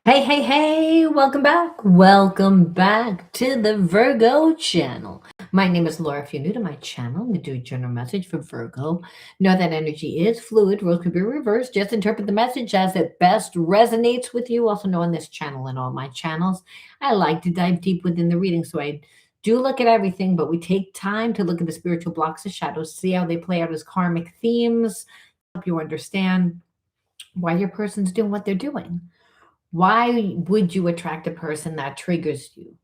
Hey, hey, hey, welcome back. Welcome back to the Virgo Channel. My name is Laura. If you're new to my channel, I'm going to do a general message for Virgo. Know that energy is fluid, roles could be reversed. Just interpret the message as it best resonates with you. Also, know on this channel and all my channels, I like to dive deep within the reading. So I do look at everything, but we take time to look at the spiritual blocks of shadows, see how they play out as karmic themes, help you understand why your person's doing what they're doing. Why would you attract a person that triggers you,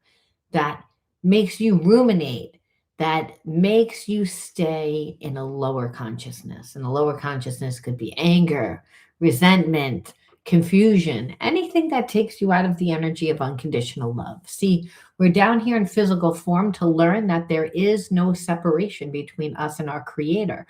that makes you ruminate, that makes you stay in a lower consciousness? And a lower consciousness could be anger, resentment, confusion, anything that takes you out of the energy of unconditional love. See, we're down here in physical form to learn that there is no separation between us and our creator.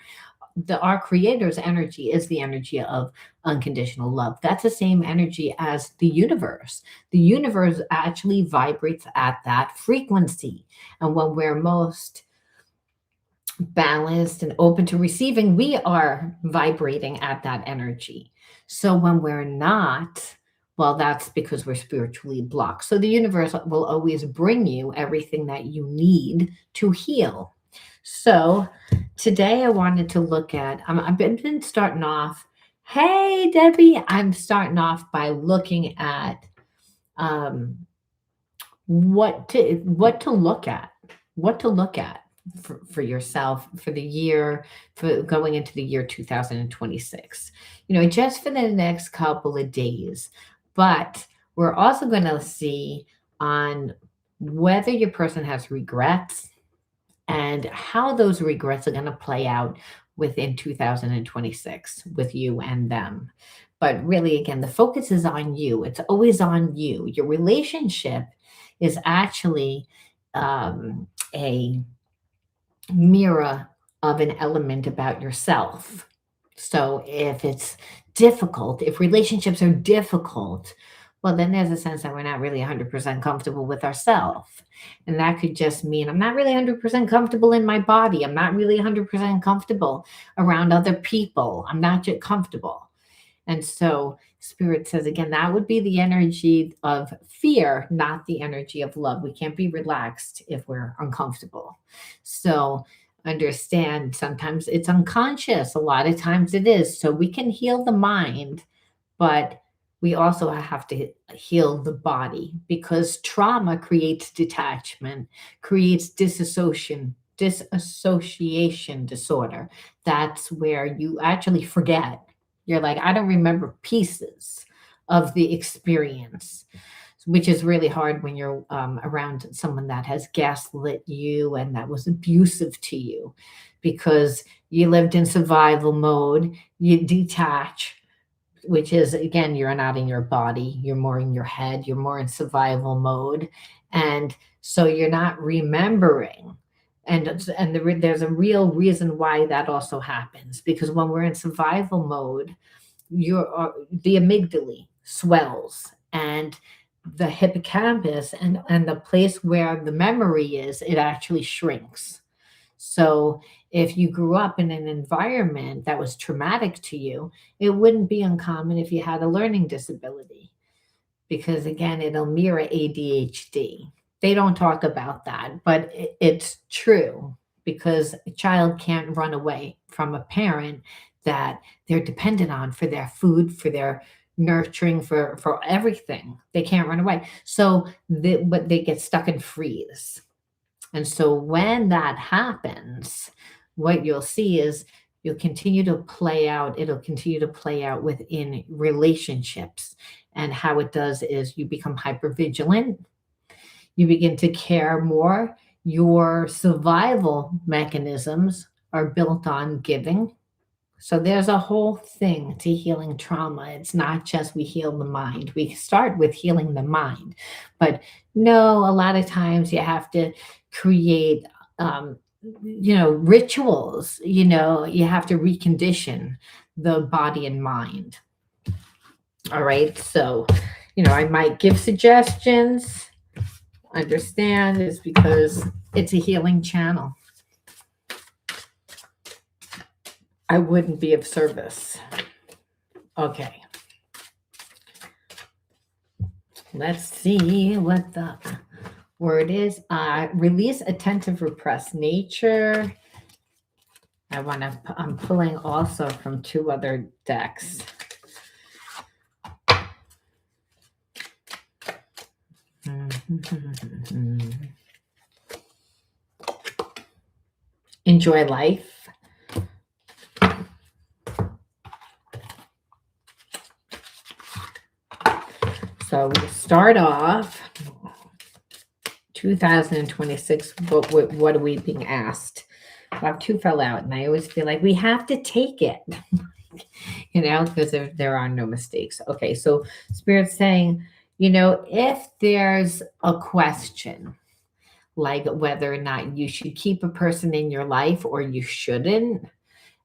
Our creator's energy is the energy of unconditional love. That's the same energy as the universe. The universe actually vibrates at that frequency. And when we're most balanced and open to receiving, we are vibrating at that energy. So when we're not, well, that's because we're spiritually blocked. So the universe will always bring you everything that you need to heal. So today I wanted to look at, I've been starting off, hey, Debbie, I'm starting off by looking at um, what to look at, what to look at for yourself for the year, for going into the year 2026, just for the next couple of days. But we're also going to see on whether your person has regrets and how those regrets are going to play out within 2026 with you and them. But really, again, the focus is on you. It's always on you. Your relationship is actually a mirror of an element about yourself. So if it's difficult, if relationships are difficult, well, then there's a sense that we're not really 100% comfortable with ourselves. And that could just mean I'm not really 100% comfortable in my body. I'm not really 100% comfortable around other people. I'm not just comfortable. And so Spirit says again, that would be the energy of fear, not the energy of love. We can't be relaxed if we're uncomfortable. So understand sometimes it's unconscious, a lot of times it is. So we can heal the mind, but we also have to heal the body because trauma creates detachment, creates disassociation disorder. That's where you actually forget. You're like, I don't remember pieces of the experience, which is really hard when you're around someone that has gaslit you and that was abusive to you because you lived in survival mode, you detach, which is again, you're not in your body, you're more in your head, you're more in survival mode. And so you're not remembering. There's a real reason why that also happens because when we're in survival mode, the amygdala swells and the hippocampus and the place where the memory is, it actually shrinks. So if you grew up in an environment that was traumatic to you, it wouldn't be uncommon if you had a learning disability because again, it'll mirror ADHD. They don't talk about that, but it's true because a child can't run away from a parent that they're dependent on for their food, for their nurturing, for everything. They can't run away. But they get stuck and freeze. And so when that happens, what you'll see is it'll continue to play out within relationships. And how it does is you become hyper vigilant, you begin to care more. Your survival mechanisms are built on giving. So there's a whole thing to healing trauma. It's not just we heal the mind. We start with healing the mind. But no, a lot of times you have to create rituals, you have to recondition the body and mind. All right. So, I might give suggestions. Understand is because it's a healing channel. I wouldn't be of service. Okay. Let's see what the word is. Release attentive repressed nature. I'm pulling also from two other decks. Enjoy life. So we start off 2026. What are we being asked? Well, two fell out, and I always feel like we have to take it, because there are no mistakes. Okay, so Spirit's saying, if there's a question, like whether or not you should keep a person in your life or you shouldn't.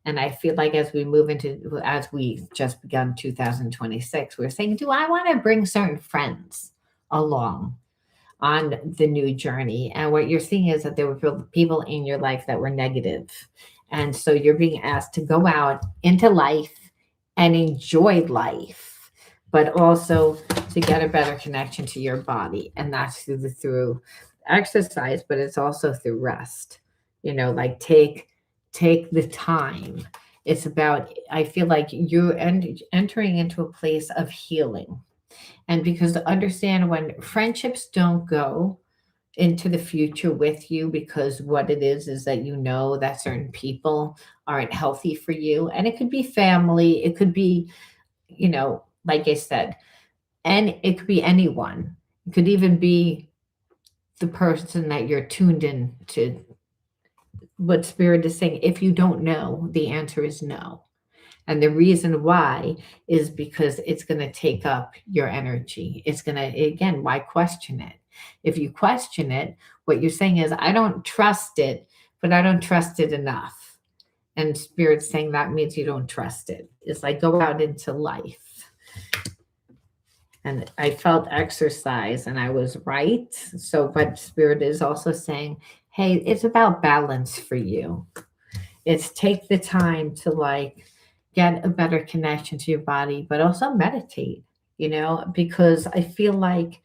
And I feel like as we just begun 2026, we're saying, do I want to bring certain friends along on the new journey? And what you're seeing is that there were people in your life that were negative. And so you're being asked to go out into life and enjoy life, but also to get a better connection to your body. And that's through exercise, but it's also through rest. Like take the time. It's about, I feel like you're entering into a place of healing. And because to understand, when friendships don't go into the future with you, because what it is that that certain people aren't healthy for you. And it could be family, it could be, like I said, and it could be anyone. It could even be the person that you're tuned in to. What Spirit is saying, if you don't know, the answer is no. And the reason why is because it's going to take up your energy. It's going to, again, why question it? If you question it, what you're saying is, I don't trust it, but I don't trust it enough. And Spirit's saying that means you don't trust it. It's like, go out into life. And I felt exercise and I was right. So, but Spirit is also saying, hey, it's about balance for you. It's take the time to get a better connection to your body, but also meditate, because I feel like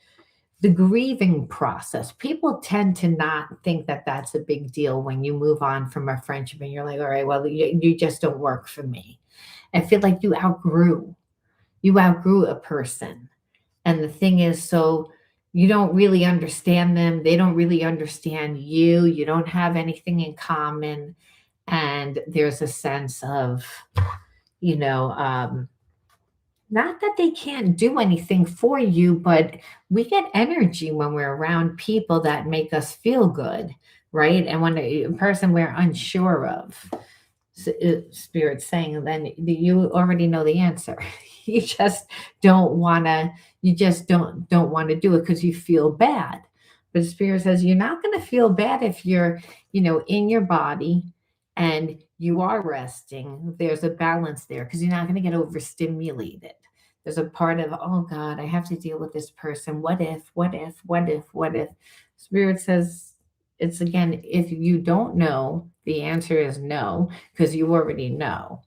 the grieving process, people tend to not think that that's a big deal when you move on from a friendship and you're like, all right, well, you just don't work for me. I feel like you outgrew a person. And the thing is, so you don't really understand them. They don't really understand you. You don't have anything in common. And there's a sense of, not that they can't do anything for you, but we get energy when we're around people that make us feel good, right? And when a person we're unsure of, Spirit saying, then you already know the answer. You just don't want to do it because you feel bad. But Spirit says you're not going to feel bad if you're, in your body and you are resting. There's a balance there because you're not going to get overstimulated. There's a part of, oh God, I have to deal with this person. What if, what if, what if, what if? Spirit says, it's again, if you don't know, the answer is no, because you already know.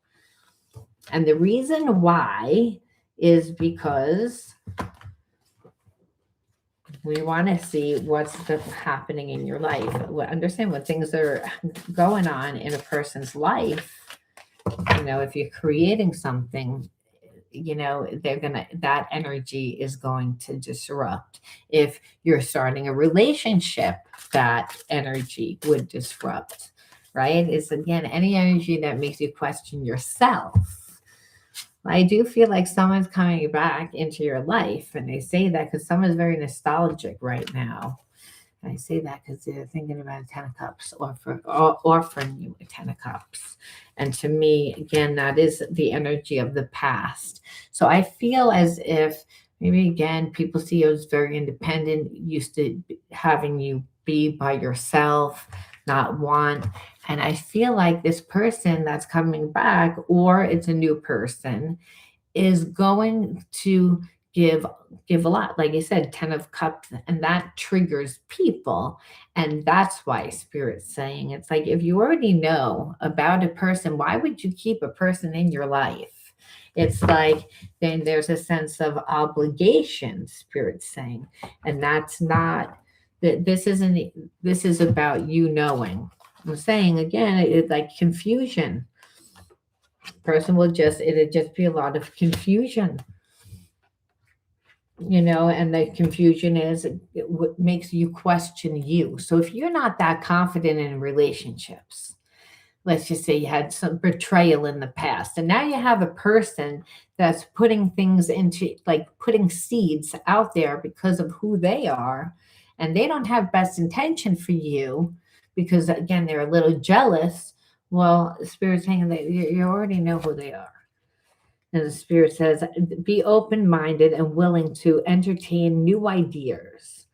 And the reason why is because we want to see what's happening in your life. Understand what things are going on in a person's life. If you're creating something, that energy is going to disrupt. If you're starting a relationship, that energy would disrupt, right? It's again, any energy that makes you question yourself. I do feel like someone's coming back into your life, and they say that because someone's very nostalgic right now. And I say that because they're thinking about a Ten of Cups or offering you a Ten of Cups. And to me, again, that is the energy of the past. So I feel as if maybe, again, people see you as very independent, used to having you be by yourself, not want. And I feel like this person that's coming back, or it's a new person, is going to give a lot, like I said, 10 of Cups, and that triggers people. And that's why Spirit's saying, it's like, if you already know about a person, why would you keep a person in your life? It's like then there's a sense of obligation, Spirit's saying. And that's not that this isn't this is about you knowing. I'm saying again, like confusion. Person will just it'd just be a lot of confusion, and the confusion is what makes you question you. So if you're not that confident in relationships, let's just say you had some betrayal in the past and now you have a person that's putting things into, like, putting seeds out there because of who they are, and they don't have best intention for you because again they're a little jealous. Well, spirit's saying that you already know who they are. And the spirit says, be open minded and willing to entertain new ideas,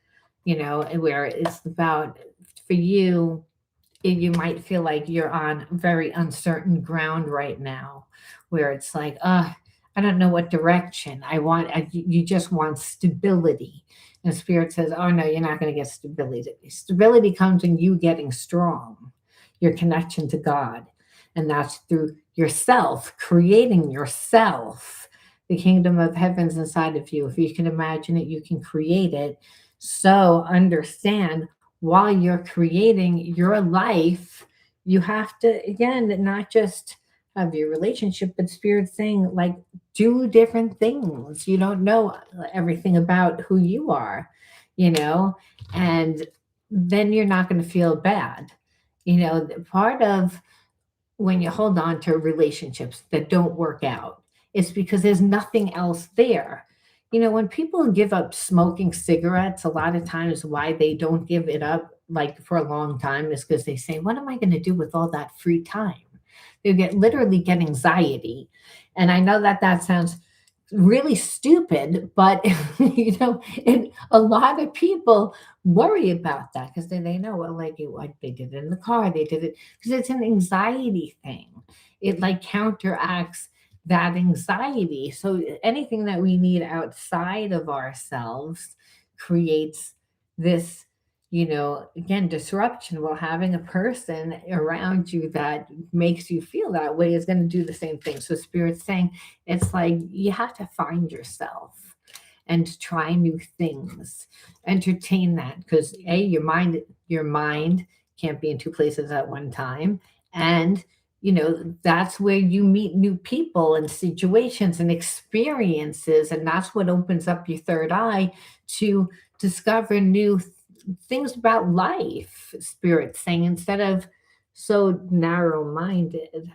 and where it's about for you, you might feel like you're on very uncertain ground right now, where it's like, I don't know what direction I want. You just want stability. And Spirit says, oh, no, you're not going to get stability. Stability comes in you getting strong, your connection to God. And that's through yourself, creating yourself. The kingdom of heaven's inside of you. If you can imagine it, you can create it. So understand while you're creating your life, you have to, again, not just have your relationship, but Spirit saying, like, do different things. You don't know everything about who you are, you know, and then you're not going to feel bad. Part of when you hold on to relationships that don't work out, it's because there's nothing else there. When people give up smoking cigarettes, a lot of times why they don't give it up like for a long time is because they say, what am I going to do with all that free time? They literally get anxiety. And I know that that sounds really stupid, but and a lot of people worry about that because they know, well, like, what they did it in the car, they did it because it's an anxiety thing. It like counteracts that anxiety. So anything that we need outside of ourselves creates this, again, disruption. Well, having a person around you that makes you feel that way is going to do the same thing. So Spirit's saying it's like you have to find yourself and try new things, entertain that, because your mind can't be in two places at one time. And that's where you meet new people and situations and experiences, and that's what opens up your third eye to discover new things about life. Spirit saying, instead of so narrow minded,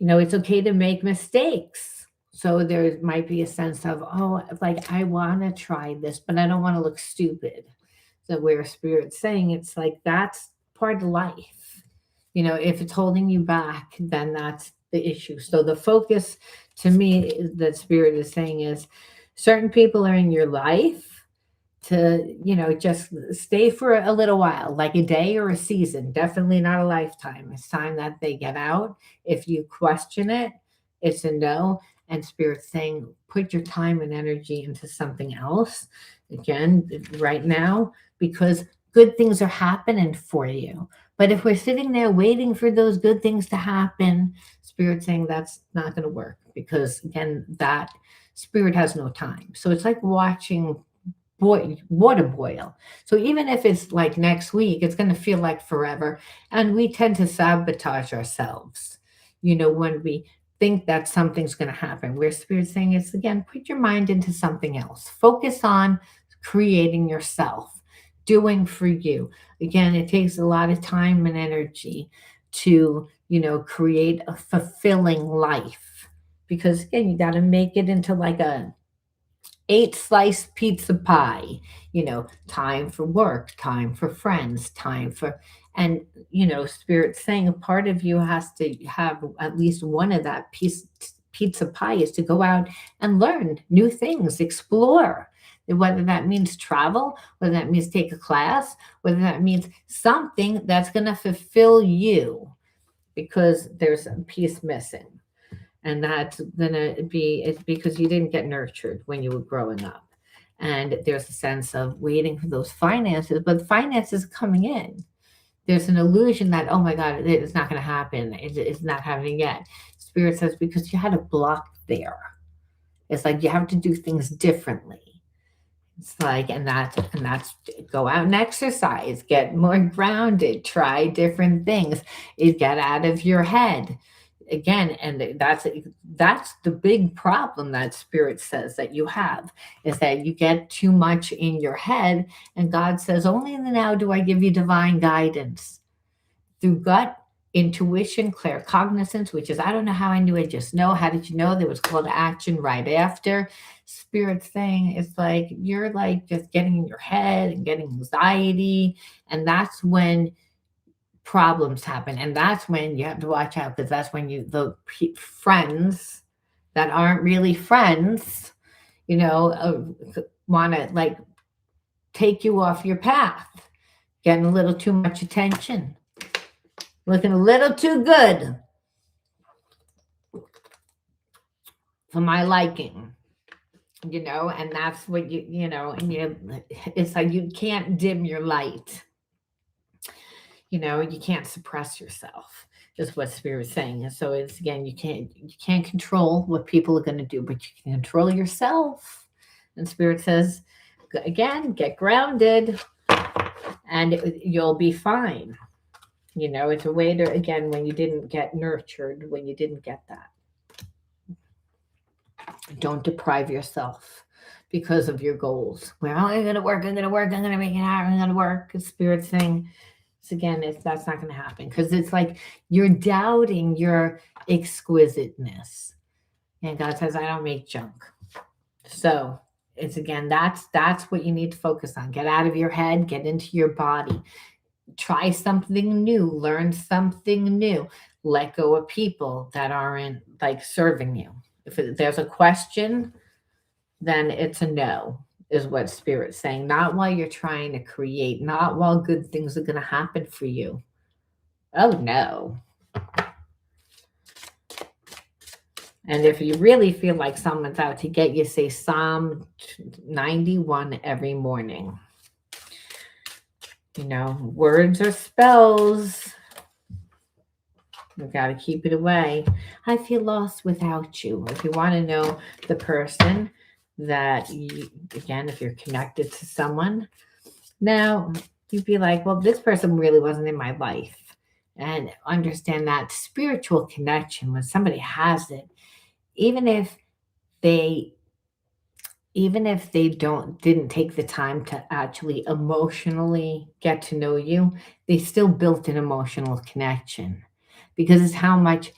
it's okay to make mistakes. So there might be a sense of, oh, like, I want to try this, but I don't want to look stupid. So where Spirit's saying, it's like that's part of life. If it's holding you back, then that's the issue. So the focus, to me, that Spirit is saying is certain people are in your life to, just stay for a little while, like a day or a season, definitely not a lifetime. It's time that they get out. If you question it, it's a no. And Spirit's saying, put your time and energy into something else, again, right now, because good things are happening for you. But if we're sitting there waiting for those good things to happen, Spirit's saying that's not going to work, because again, that Spirit has no time. So it's like watching water boil. So even if it's like next week, it's going to feel like forever. And we tend to sabotage ourselves, when we think that something's going to happen. Where Spirit's saying is, again, put your mind into something else. Focus on creating yourself, doing for you. Again, it takes a lot of time and energy to, create a fulfilling life. Because again, you got to make it into like a 8 slice pizza pie, time for work, time for friends, time for, and, Spirit saying a part of you has to have at least one of that pizza pie is to go out and learn new things, explore, whether that means travel, whether that means take a class, whether that means something that's going to fulfill you, because there's a piece missing. And that's gonna be, it's because you didn't get nurtured when you were growing up. And there's a sense of waiting for those finances, but the finances coming in. There's an illusion that, oh my God, it's not going to happen. It's not happening yet. Spirit says because you had to block there. It's like you have to do things differently. It's like, and that's go out and exercise, get more grounded, try different things, get out of your head again. And that's the big problem that spirit says that you have, is that you get too much in your head, and God says, only in the now do I give you divine guidance through gut intuition, claircognizance, which is, I don't know how I knew, I just know. How did you know? There was call to action right after. Spirit thing, it's like you're like just getting in your head and getting anxiety, and that's when problems happen, and that's when you have to watch out, because that's when friends that aren't really friends, want to like take you off your path, getting a little too much attention, looking a little too good for my liking, and that's what it's like you can't dim your light, you can't suppress yourself, is what spirit's saying. And so it's, again, you can't control what people are going to do, but you can control yourself. And spirit says, again, get grounded and you'll be fine. It's a way to, again, when you didn't get nurtured, when you didn't get that, don't deprive yourself because of your goals. Well, I'm going to work, I'm going to work, I'm going to make it happen, I'm going to work. Spirit saying, so again, that's not going to happen, because it's like you're doubting your exquisiteness. And God says, I don't make junk. So it's, again, that's what you need to focus on. Get out of your head, get into your body. Try something new, learn something new. Let go of people that aren't like serving you. If there's a question, then it's a no, is what spirit's saying. Not while you're trying to create, not while good things are going to happen for you. Oh no. And if you really feel like someone's out to get you, say Psalm 91 every morning. Words or spells, we've got to keep it away. I feel lost without you. If you want to know the person that you, again, if you're connected to someone, now you'd be like, well, this person really wasn't in my life. And understand that spiritual connection, when somebody has it, even if they didn't take the time to actually emotionally get to know you, they still built an emotional connection, because it's how much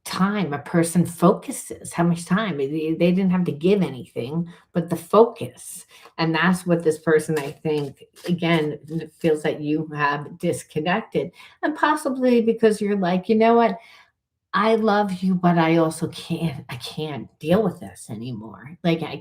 time a person focuses, how much time. They didn't have to give anything but the focus. And that's what this person, I think, again, feels that you have disconnected. And possibly because you're like, you know what, I love you, but I also I can't deal with this anymore. Like, I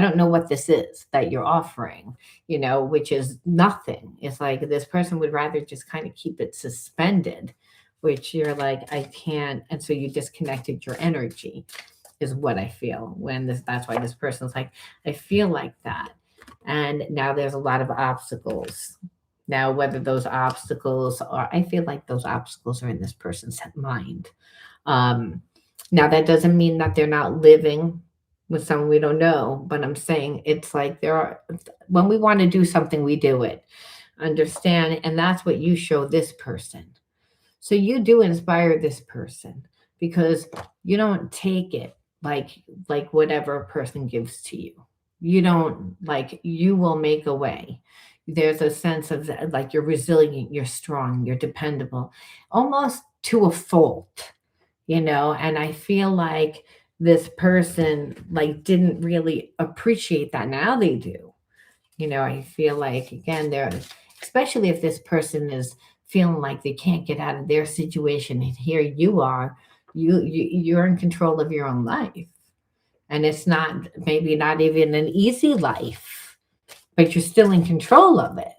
don't know what this is that you're offering, which is nothing. It's like this person would rather just kind of keep it suspended, which you're like, I can't. And so you disconnected your energy, is what I feel when that's why this person's like, I feel like that. And now there's a lot of obstacles. Now, whether those obstacles are, I feel like those obstacles are in this person's mind. Um, Now, that doesn't mean that they're not living with someone we don't know, but I'm saying it's like when we want to do something, we do it. Understand? And that's what you show this person. So you do inspire this person, because you don't take it like whatever a person gives to you. You don't, like, you will make a way. There's a sense of like you're resilient, you're strong, you're dependable, almost to a fault, and I feel like this person like didn't really appreciate that. Now they do. I feel like, again, they're, especially if this person is feeling like they can't get out of their situation, and here you are, you're in control of your own life, and it's not, maybe not even an easy life, but you're still in control of it.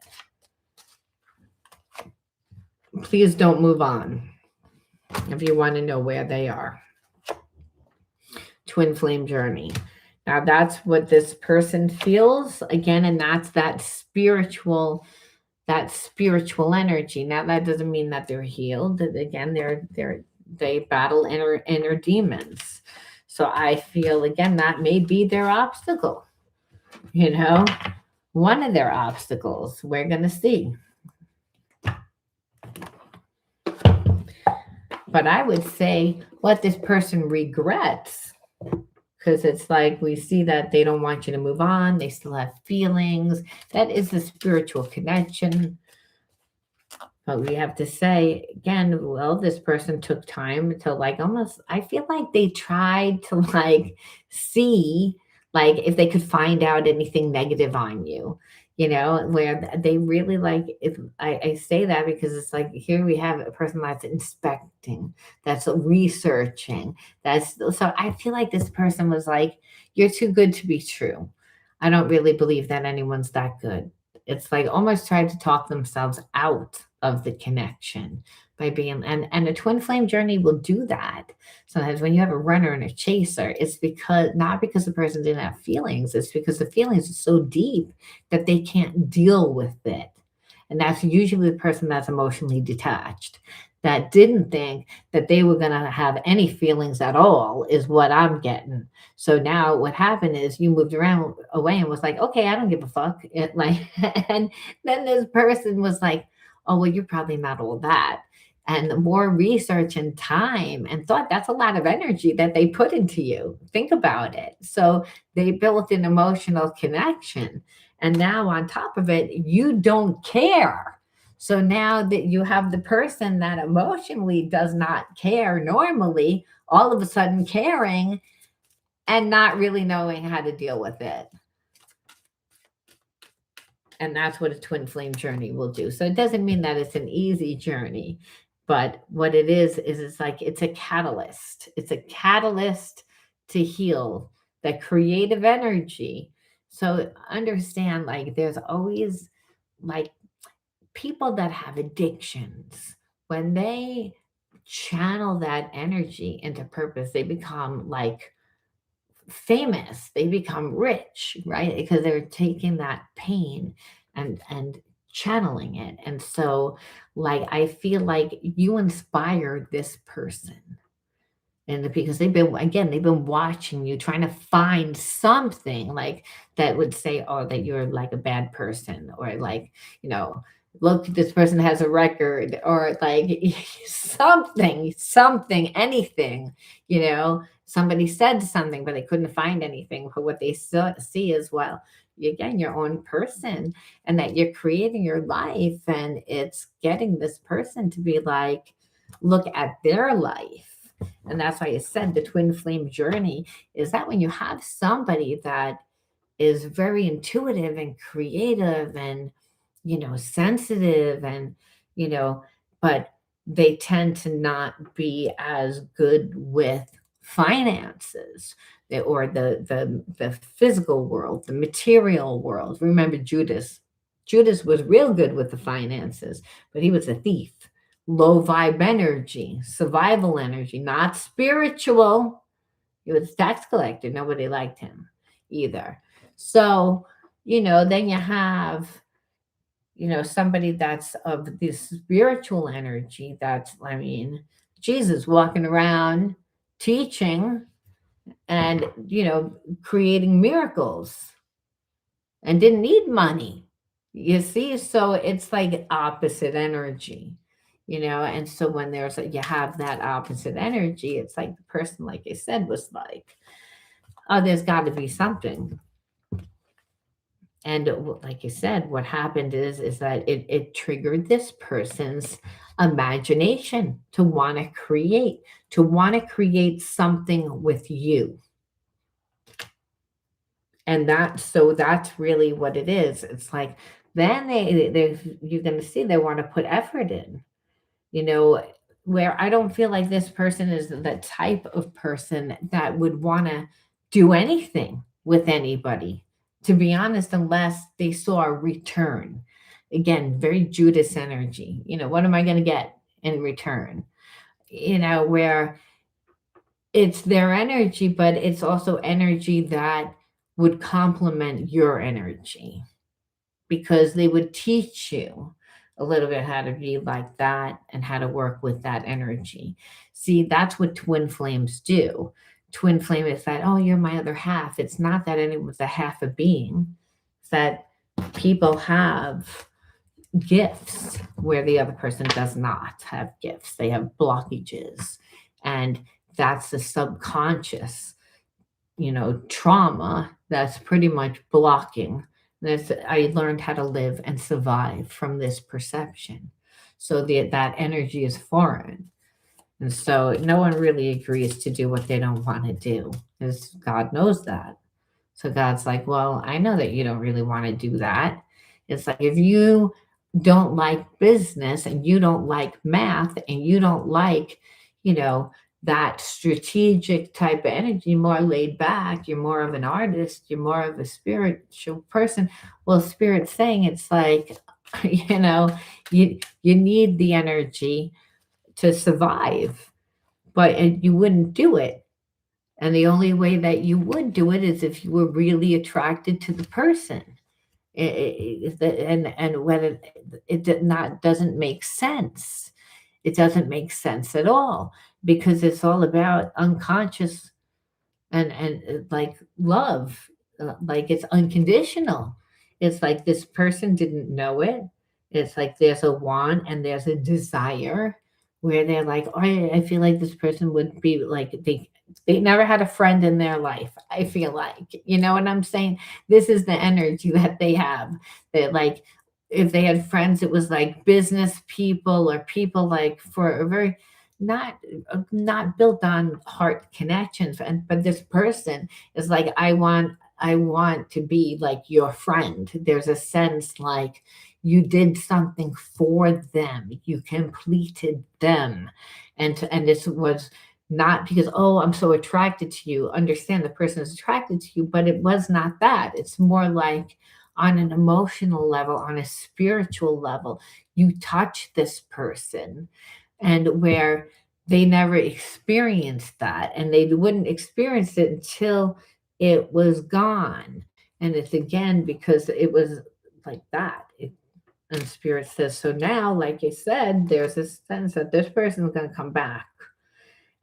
Please don't move on if you want to know where they are. Twin flame journey. Now that's what this person feels, again, and that's that spiritual energy. Now that doesn't mean that they're healed. Again, they battle inner demons. So I feel again that may be their obstacle, you know, one of their obstacles. We're going to see. But I would say what this person regrets, because it's like we see that they don't want you to move on, they still have feelings. That is the spiritual connection. But we have to say again, well, this person took time to like almost, I feel like they tried to like see like if they could find out anything negative on you, where they really like if I say that because it's like here we have a person that's inspecting, that's researching, that's so I feel like this person was like, you're too good to be true. I don't really believe that anyone's that good. It's like almost tried to talk themselves out of the connection by being and a twin flame journey will do that. Sometimes when you have a runner and a chaser, it's because not because the person didn't have feelings, it's because the feelings are so deep that they can't deal with it. And that's usually the person that's emotionally detached, that didn't think that they were going to have any feelings at all, is what I'm getting. So now what happened is you moved around away and was like, okay, I don't give a fuck. It like, and then this person was like, oh, well, you're probably not all that. And the more research and time and thought, that's a lot of energy that they put into you. Think about it. So they built an emotional connection. And now on top of it, you don't care. So now that you have the person that emotionally does not care normally, all of a sudden caring and not really knowing how to deal with it. And that's what a twin flame journey will do. So it doesn't mean that it's an easy journey, but what it is it's like it's a catalyst. It's a catalyst to heal that creative energy. So understand like there's always like people that have addictions, when they channel that energy into purpose, they become like famous, they become rich, right? Because they're taking that pain and channeling it. And so like I feel like you inspired this person, and because they've been watching you, trying to find something like that would say, oh, that you're like a bad person, or like, you know look, this person has a record, or like something, anything. Somebody said something but they couldn't find anything, but what they see is, well, again, your own person, and that you're creating your life, and it's getting this person to be like, look at their life. And that's why I said the twin flame journey is that when you have somebody that is very intuitive and creative and, sensitive and, you know, but they tend to not be as good with finances, or the physical world, the material world. Remember Judas. Judas was real good with the finances, but he was a thief. Low vibe energy, survival energy, not spiritual. He was a tax collector. Nobody liked him either. So, then you have, somebody that's of this spiritual energy. That's, I mean, Jesus walking around teaching and, creating miracles and didn't need money. You see, so it's like opposite energy, and so when you have that opposite energy, it's like the person, like I said, was like, oh, there's got to be something. And like you said, what happened is that it triggered this person's imagination to want to create something with you. And that's really what it is. It's like then you're going to see they want to put effort in, you know, where I don't feel like this person is the type of person that would want to do anything with anybody, to be honest, unless they saw a return. Again, very Judas energy. What am I going to get in return? Where it's their energy, but it's also energy that would complement your energy, because they would teach you a little bit how to be like that and how to work with that energy. See, that's what twin flames do. Twin flame is that, oh, you're my other half. It's not that anyone's a half a being. It's that people have gifts where the other person does not have gifts. They have blockages. And that's the subconscious, trauma that's pretty much blocking this. I learned how to live and survive from this perception. So that energy is foreign. And so no one really agrees to do what they don't want to do, because God knows that. So God's like, well, I know that you don't really want to do that. It's like, if you don't like business and you don't like math and you don't like, you know, that strategic type of energy, more laid back, you're more of an artist, you're more of a spiritual person. Well, Spirit's saying it's like, you know, you need the energy to survive, but you wouldn't do it. And the only way that you would do it is if you were really attracted to the person. And when doesn't make sense. It doesn't make sense at all, because it's all about unconscious and like love, like it's unconditional. It's like this person didn't know it. It's like there's a want and there's a desire where they're like, oh, I feel like this person would be like, they never had a friend in their life. I feel like, you know what I'm saying? This is the energy that they have. That like, if they had friends, it was like business people or people like for a very not not built on heart connections. And but this person is like, I want to be like your friend. There's a sense like you did something for them, you completed them. And this was not because, oh, I'm so attracted to you. Understand, the person is attracted to you, but it was not that. It's more like on an emotional level, on a spiritual level, you touch this person, and where they never experienced that, and they wouldn't experience it until it was gone. And it's again because it was like that. And Spirit says, so now, like you said, there's this sense that this person is going to come back.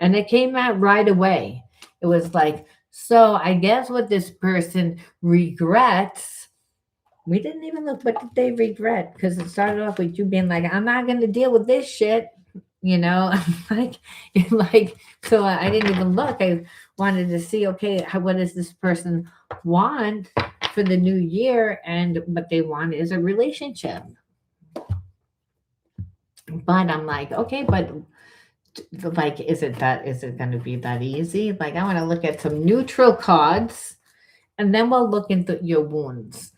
And it came out right away. It was like, so I guess what this person regrets, we didn't even look, what did they regret? Because it started off with you being like, I'm not going to deal with this shit. Like, like, so I didn't even look. I wanted to see, okay, what does this person want for the new year? And what they want is a relationship. But I'm like, okay, but like, is it going to be that easy? Like, I want to look at some neutral cards, and then we'll look into your wounds.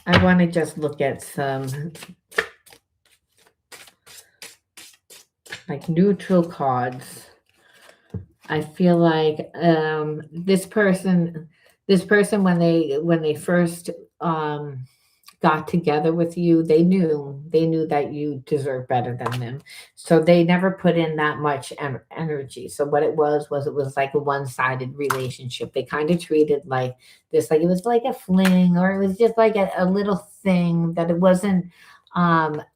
I want to just look at some like neutral cards. I feel like this person when they first got together with you, they knew that you deserve better than them. So they never put in that much energy. So what it was like a one-sided relationship. They kind of treated like this, like it was like a fling, or it was just like a little thing, that it wasn't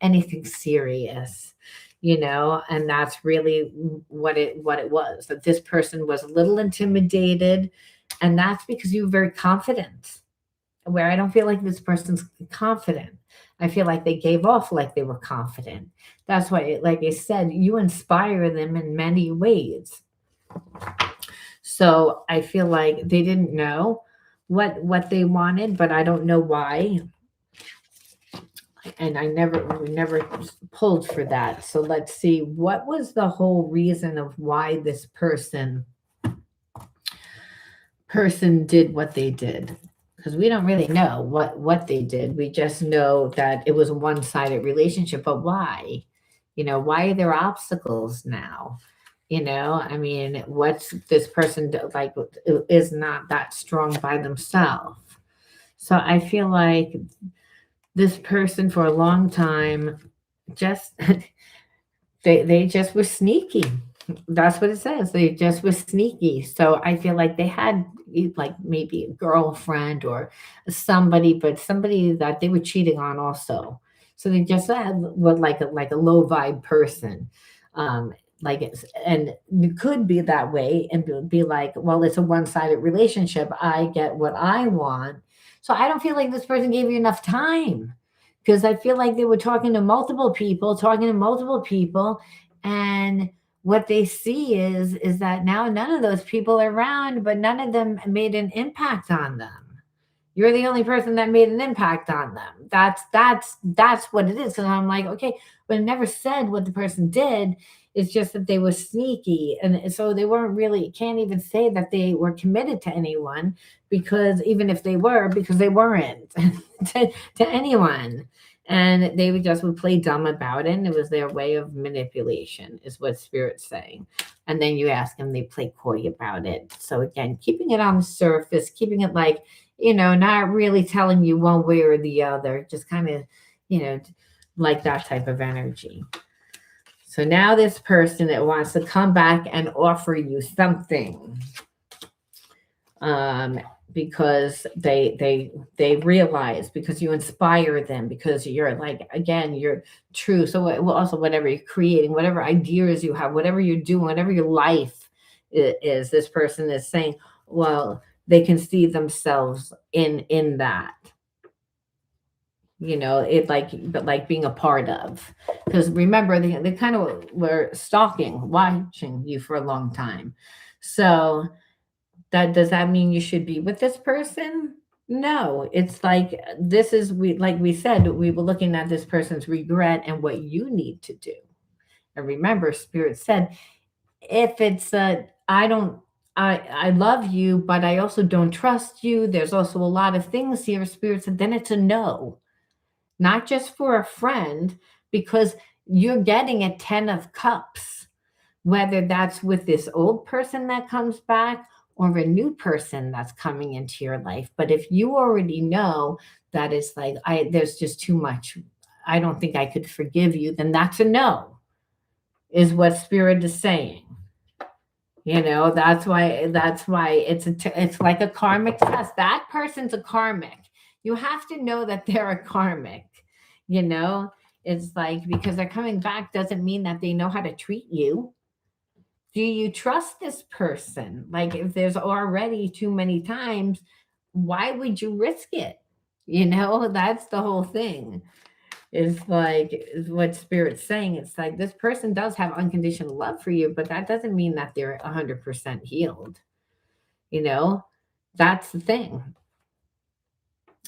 anything serious. And that's really what it was. That this person was a little intimidated, and that's because you were very confident, where I don't feel like this person's confident. I feel like they gave off like they were confident. That's why, like I said, you inspire them in many ways. So I feel like they didn't know what they wanted, but I don't know why. And we never pulled for that. So let's see, what was the whole reason of why this person did what they did? Because we don't really know what they did. We just know that it was a one-sided relationship. But why? Why are there obstacles now? I mean, what's this person like is not that strong by themselves. So I feel like this person for a long time just they just were sneaky. That's what it says. They just was sneaky. So I feel like they had like maybe a girlfriend or somebody, but somebody that they were cheating on also. So they just had what like a low vibe person. Um and it could be that way and be like, well, it's a one-sided relationship. I get what I want. So I don't feel like this person gave you enough time because I feel like they were talking to multiple people, and what they see is that now none of those people are around, but none of them made an impact on them. You're the only person that made an impact on them. That's what it is. And I'm like, okay, but it never said what the person did. It's just that they were sneaky, and so they weren't really. Can't even say that they were committed to anyone, because even if they were, because they weren't to anyone, and they would play dumb about it, and it was their way of manipulation, is what spirit's saying. And then you ask them, they play coy about it. So again, keeping it on the surface, keeping it like, not really telling you one way or the other, just kind of, you know, like that type of energy. So now this person that wants to come back and offer you something, um, because they realize, because you inspire them, because you're like, again, you're true. So well, also whatever you're creating, whatever ideas you have, whatever you're doing, whatever your life is, this person is saying, well, they can see themselves in that, it like, but like being a part of, because remember they kind of were stalking, watching you for a long time. So that, does that mean you should be with this person? No, it's like, this is, we like we said, we were looking at this person's regret and what you need to do. And remember, spirit said, if it's a, I don't, I love you, but I also don't trust you, there's also a lot of things here, spirit said, then it's a no. Not just for a friend, because you're getting a 10 of cups, whether that's with this old person that comes back or a new person that's coming into your life. But if you already know that it's like, there's just too much, I don't think I could forgive you, then that's a no, is what spirit is saying. That's why it's like a karmic test. That person's a karmic. You have to know that they're a karmic. You know, it's like, because they're coming back doesn't mean that they know how to treat you. Do you trust this person? Like, if there's already too many times, why would you risk it? That's the whole thing. Is like, is what spirit's saying. It's like, this person does have unconditional love for you, but that doesn't mean that they're 100% healed. You know, that's the thing.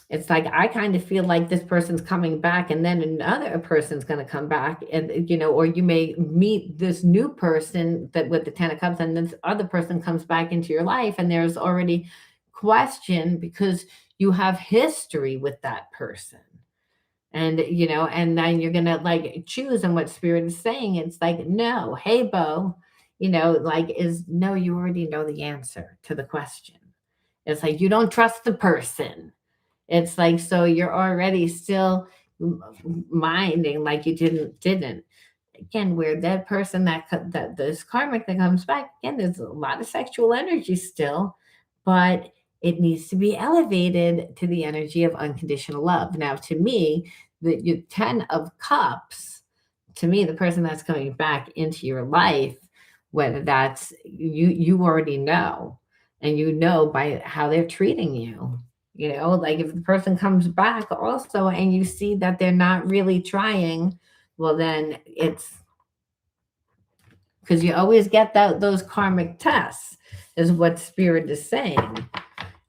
It's like, I kind of feel like this person's coming back, and then another person's going to come back, and or you may meet this new person that with the 10 of cups, and this other person comes back into your life, and there's already question because you have history with that person. And then you're gonna like choose, and what spirit is saying, it's like, no, hey Bo, like, is no, you already know the answer to the question. It's like, you don't trust the person. It's like, so you're already still minding like you didn't. Again, where that person that this karmic that comes back, again, there's a lot of sexual energy still, but it needs to be elevated to the energy of unconditional love. Now, to me, the 10 of cups, to me, the person that's coming back into your life, whether that's you already know, and by how they're treating you. Like, if the person comes back also and you see that they're not really trying, well, then it's because you always get those karmic tests, is what spirit is saying.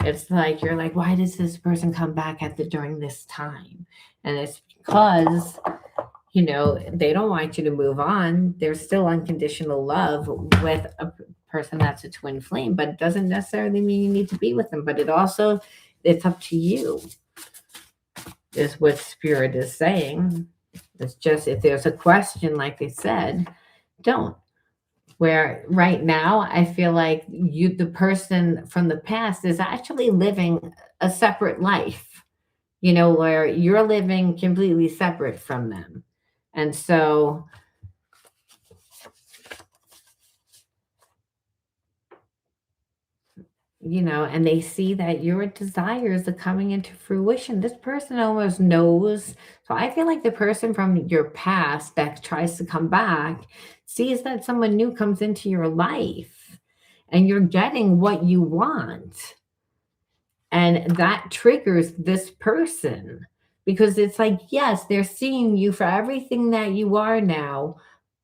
It's like, you're like, why does this person come back during this time? And it's because, they don't want you to move on. There's still unconditional love with a person that's a twin flame, but it doesn't necessarily mean you need to be with them. But it's up to you, is what spirit is saying. It's just, if there's a question, like they said, don't. Where right now, I feel like the person from the past is actually living a separate life, where you're living completely separate from them. And so and they see that your desires are coming into fruition. This person almost knows. So I feel like the person from your past that tries to come back sees that someone new comes into your life and you're getting what you want. And that triggers this person because it's like, yes, they're seeing you for everything that you are now,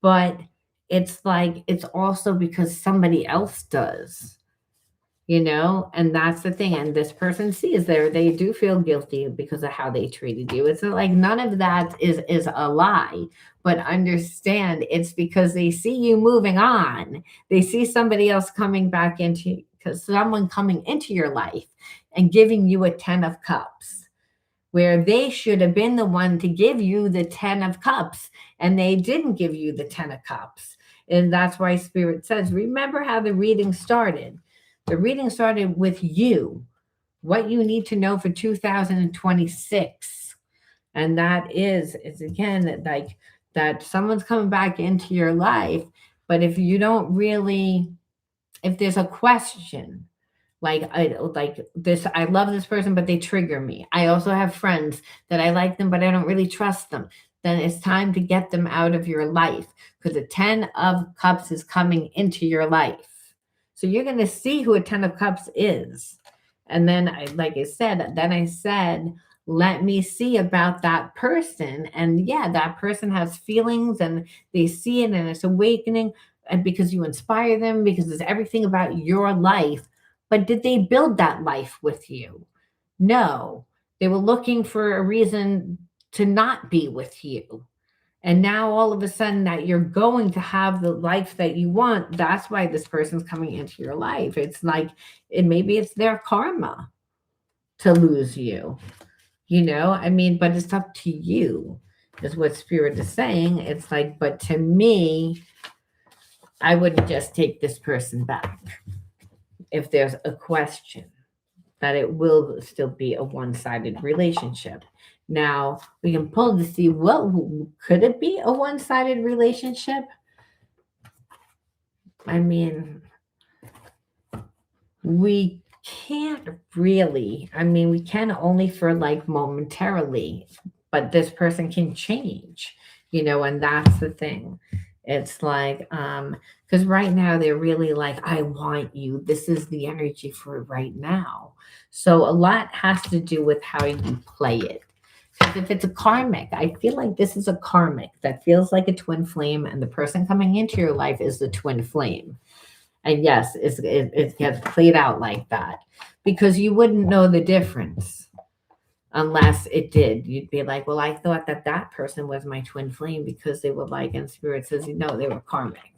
but it's like, it's also because somebody else does, and that's the thing. And this person sees there, they do feel guilty because of how they treated you. It's not like none of that is a lie, but understand it's because they see you moving on. They see somebody else coming back into, because someone coming into your life and giving you a 10 of cups where they should have been the one to give you the 10 of cups and they didn't give you the 10 of cups. And that's why Spirit says, remember how the reading started. The reading started with you, what you need to know for 2026. And that is again like that someone's coming back into your life. But if you don't really, if there's a question, like this, I love this person, but they trigger me. I also have friends that I like them, but I don't really trust them. Then it's time to get them out of your life because the 10 of cups is coming into your life. So you're going to see who a 10 of cups is. And then like I said, let me see about that person. And yeah, that person has feelings and they see it and it's awakening, and because you inspire them, because it's everything about your life. But did they build that life with you? No. They were looking for a reason to not be with you. And now all of a sudden that you're going to have the life that you want, that's why this person's coming into your life. It's like, maybe it's their karma to lose you, I mean, but it's up to you, is what Spirit is saying. It's like, but to me, I wouldn't just take this person back if there's a question that it will still be a one-sided relationship. Now, we can pull to see what could it be a one-sided relationship? I mean, we can't really. I mean, we can only for like momentarily, but this person can change, and that's the thing. It's like, because right now they're really like, I want you. This is the energy for right now. So a lot has to do with how you play it. 'Cause if it's a karmic, I feel like this is a karmic that feels like a twin flame, and the person coming into your life is the twin flame. And yes, it gets played out like that because you wouldn't know the difference unless it did. You'd be like, well, I thought that person was my twin flame because they were like, and Spirit says, no, they were karmic.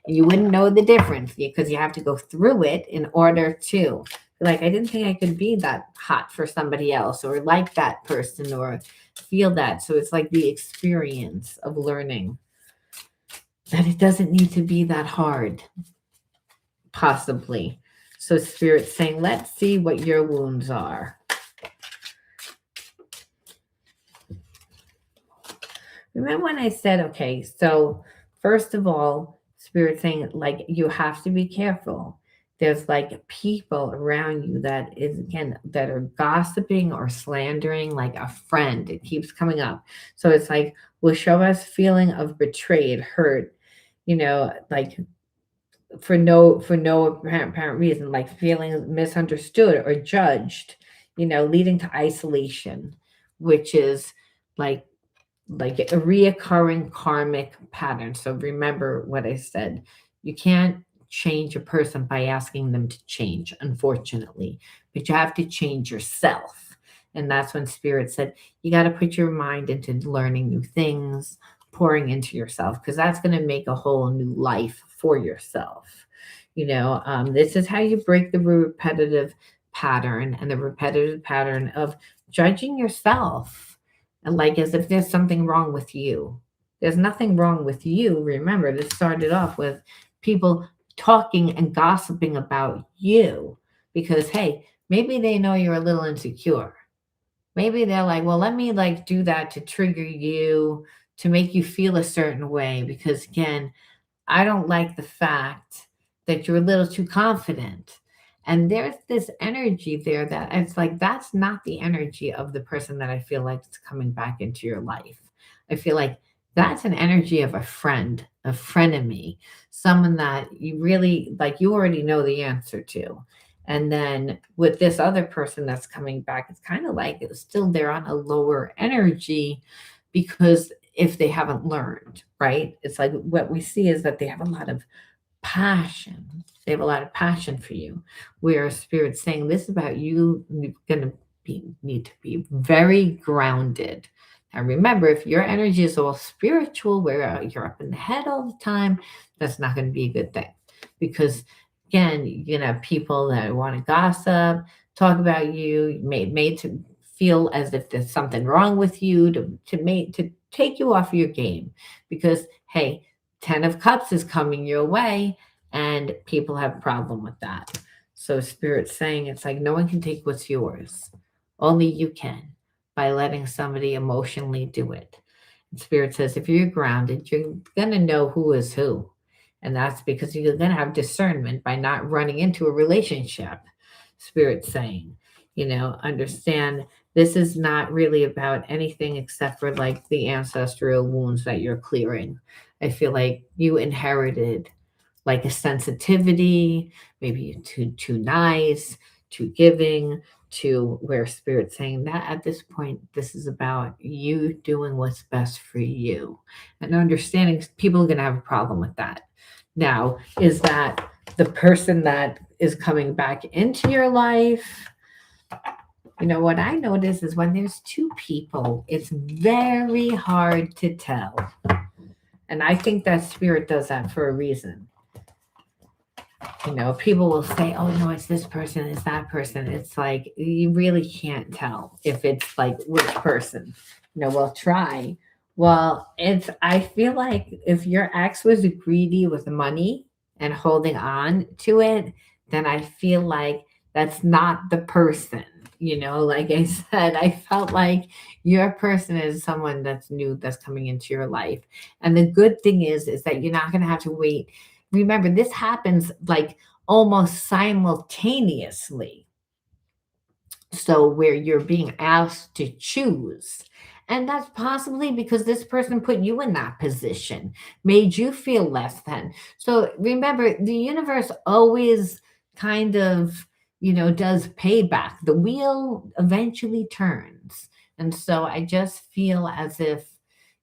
And you wouldn't know the difference because you have to go through it in order to. Like, I didn't think I could be that hot for somebody else or like that person or feel that. So it's like the experience of learning that it doesn't need to be that hard, possibly. So Spirit's saying, let's see what your wounds are. Remember when I said, okay, so first of all, Spirit saying, like, you have to be careful. There's like people around you that is, again, that are gossiping or slandering, like a friend. It keeps coming up. So it's like, will show us feeling of betrayed, hurt, like for no apparent reason, like feeling misunderstood or judged, leading to isolation, which is like like a reoccurring karmic pattern. So remember what I said. You can't change a person by asking them to change, unfortunately, but you have to change yourself. And that's when Spirit said, you got to put your mind into learning new things, pouring into yourself, because that's going to make a whole new life for yourself. This is how you break the repetitive pattern and the repetitive pattern of judging yourself, and like as if there's something wrong with you. There's nothing wrong with you. Remember, this started off with people talking and gossiping about you because, hey, maybe they know you're a little insecure. Maybe they're like, well, let me like do that to trigger you, to make you feel a certain way. Because again, I don't like the fact that you're a little too confident. And there's this energy there that it's like, that's not the energy of the person that I feel like is coming back into your life. I feel like that's an energy of a frenemy, someone that you really like, you already know the answer to. And then with this other person that's coming back, it's kind of like it's still there on a lower energy because if they haven't learned, right? It's like what we see is that they have a lot of passion. They have a lot of passion for you. Where Spirit's saying this is about you gonna need to be very grounded. And remember, if your energy is all spiritual, where you're up in the head all the time, that's not going to be a good thing. Because again, you know, people that want to gossip, talk about you, made to feel as if there's something wrong with you, to take you off your game. Because hey, Ten of Cups is coming your way, and people have a problem with that. So Spirit's saying it's like no one can take what's yours. Only you can by letting somebody emotionally do it. And Spirit says if you're grounded, you're gonna know who is who. And that's because you're gonna have discernment by not running into a relationship. Spirit's saying, you know, understand this is not really about anything except for like the ancestral wounds that you're clearing. I feel like you inherited like a sensitivity, maybe you're too nice, too giving, to where Spirit's saying that at this point, this is about you doing what's best for you. And understanding people are gonna have a problem with that. Now, is that the person that is coming back into your life? You know, what I notice is when there's two people, it's very hard to tell. And I think that Spirit does that for a reason. You know, people will say, oh, no, it's this person, it's that person. It's like, you really can't tell if it's like which person. You know, well, try. Well, I feel like if your ex was greedy with money and holding on to it, then I feel like that's not the person. You know, like I said, I felt like your person is someone that's new, that's coming into your life. And the good thing is that you're not going to have to wait. Remember, this happens like almost simultaneously. So, where you're being asked to choose. And that's possibly because this person put you in that position, made you feel less than. So, remember, the universe always kind of, you know, does payback. The wheel eventually turns. And so, I just feel as if,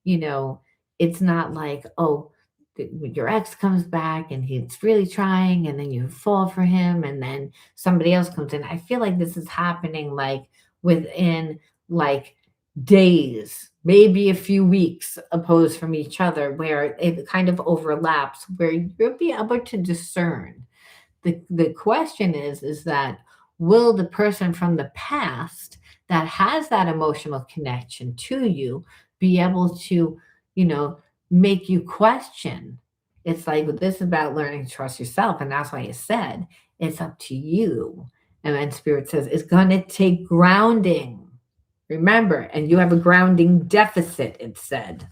you know, it's not like, oh, your ex comes back and he's really trying, and then you fall for him, and then somebody else comes in. I feel like this is happening like within like days, maybe a few weeks opposed from each other, where it kind of overlaps, where you'll be able to discern. The question is that will the person from the past that has that emotional connection to you be able to, you know, make you question? It's like this is about learning to trust yourself, and that's why it said it's up to you. And then Spirit says it's going to take grounding. Remember, and you have a grounding deficit, it said.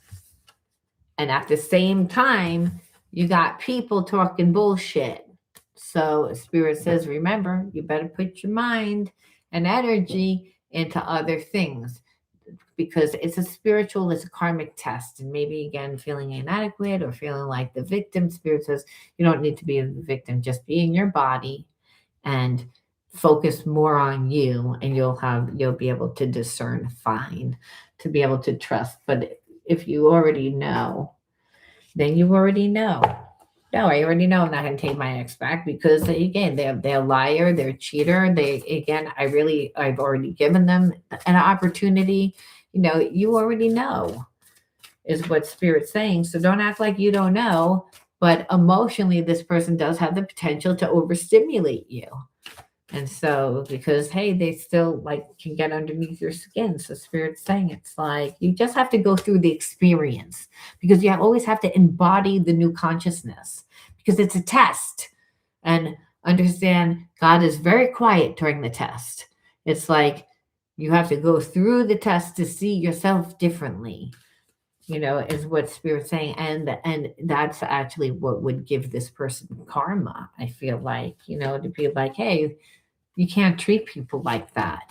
And at the same time, you got people talking bullshit. So Spirit says, remember, you better put your mind and energy into other things, because it's a spiritual, it's a karmic test. And maybe again, feeling inadequate or feeling like the victim, Spirit says you don't need to be the victim, just be in your body and focus more on you, and you'll be able to discern fine, to be able to trust. But if you already know, then you already know. No, I already know I'm not going to take my ex back, because again, they're a liar, they're a cheater. I've already given them an opportunity. You know, you already know is what Spirit's saying. So don't act like you don't know. But emotionally, this person does have the potential to overstimulate you. And so, because hey, they still like can get underneath your skin. So Spirit's saying it's like you just have to go through the experience, because always have to embody the new consciousness, because it's a test. And understand God is very quiet during the test. It's like you have to go through the test to see yourself differently. is what spirit's saying. And that's actually what would give this person karma, I feel like, to be like, hey, you can't treat people like that.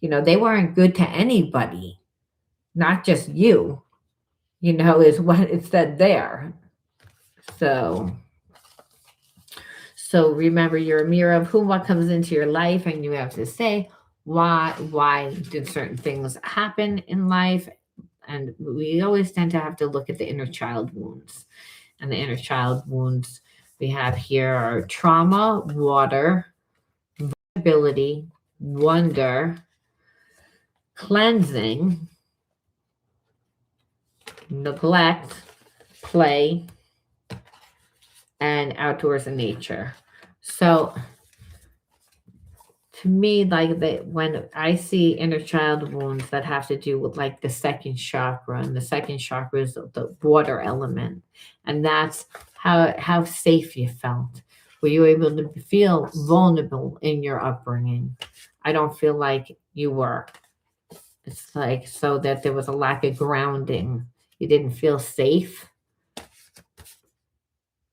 They weren't good to anybody, not just you, is what it said there. So so remember, you're a mirror of whom what comes into your life, and you have to say why did certain things happen in life. And we always tend to have to look at the inner child wounds. And the inner child wounds we have here are trauma, water, ability, wonder, cleansing, neglect, play, and outdoors and nature. So to me, like, when I see inner child wounds that have to do with like the second chakra, and the second chakra is the water element, and that's how safe you felt. Were you able to feel vulnerable in your upbringing? I don't feel like you were. It's like, so that there was a lack of grounding. You didn't feel safe.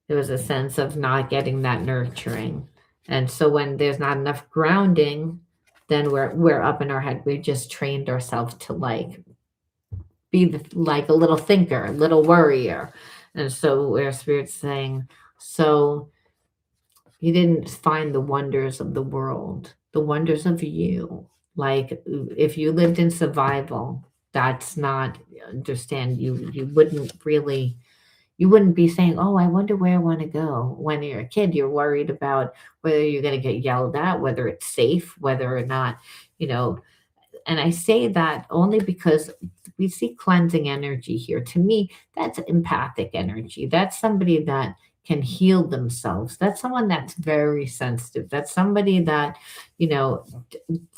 There was a sense of not getting that nurturing. And so when there's not enough grounding, then we're up in our head. We've just trained ourselves to like be like a little thinker, a little worrier. And so where spirit's saying, so you didn't find the wonders of the world, the wonders of you. Like, if you lived in survival, that's not, understand, you wouldn't really, you wouldn't be saying, oh, I wonder where I want to go. When you're a kid, you're worried about whether you're going to get yelled at, whether it's safe, whether or not, you know. And I say that only because we see cleansing energy here. To me, that's empathic energy. That's somebody that can heal themselves. That's someone that's very sensitive. That's somebody that, you know,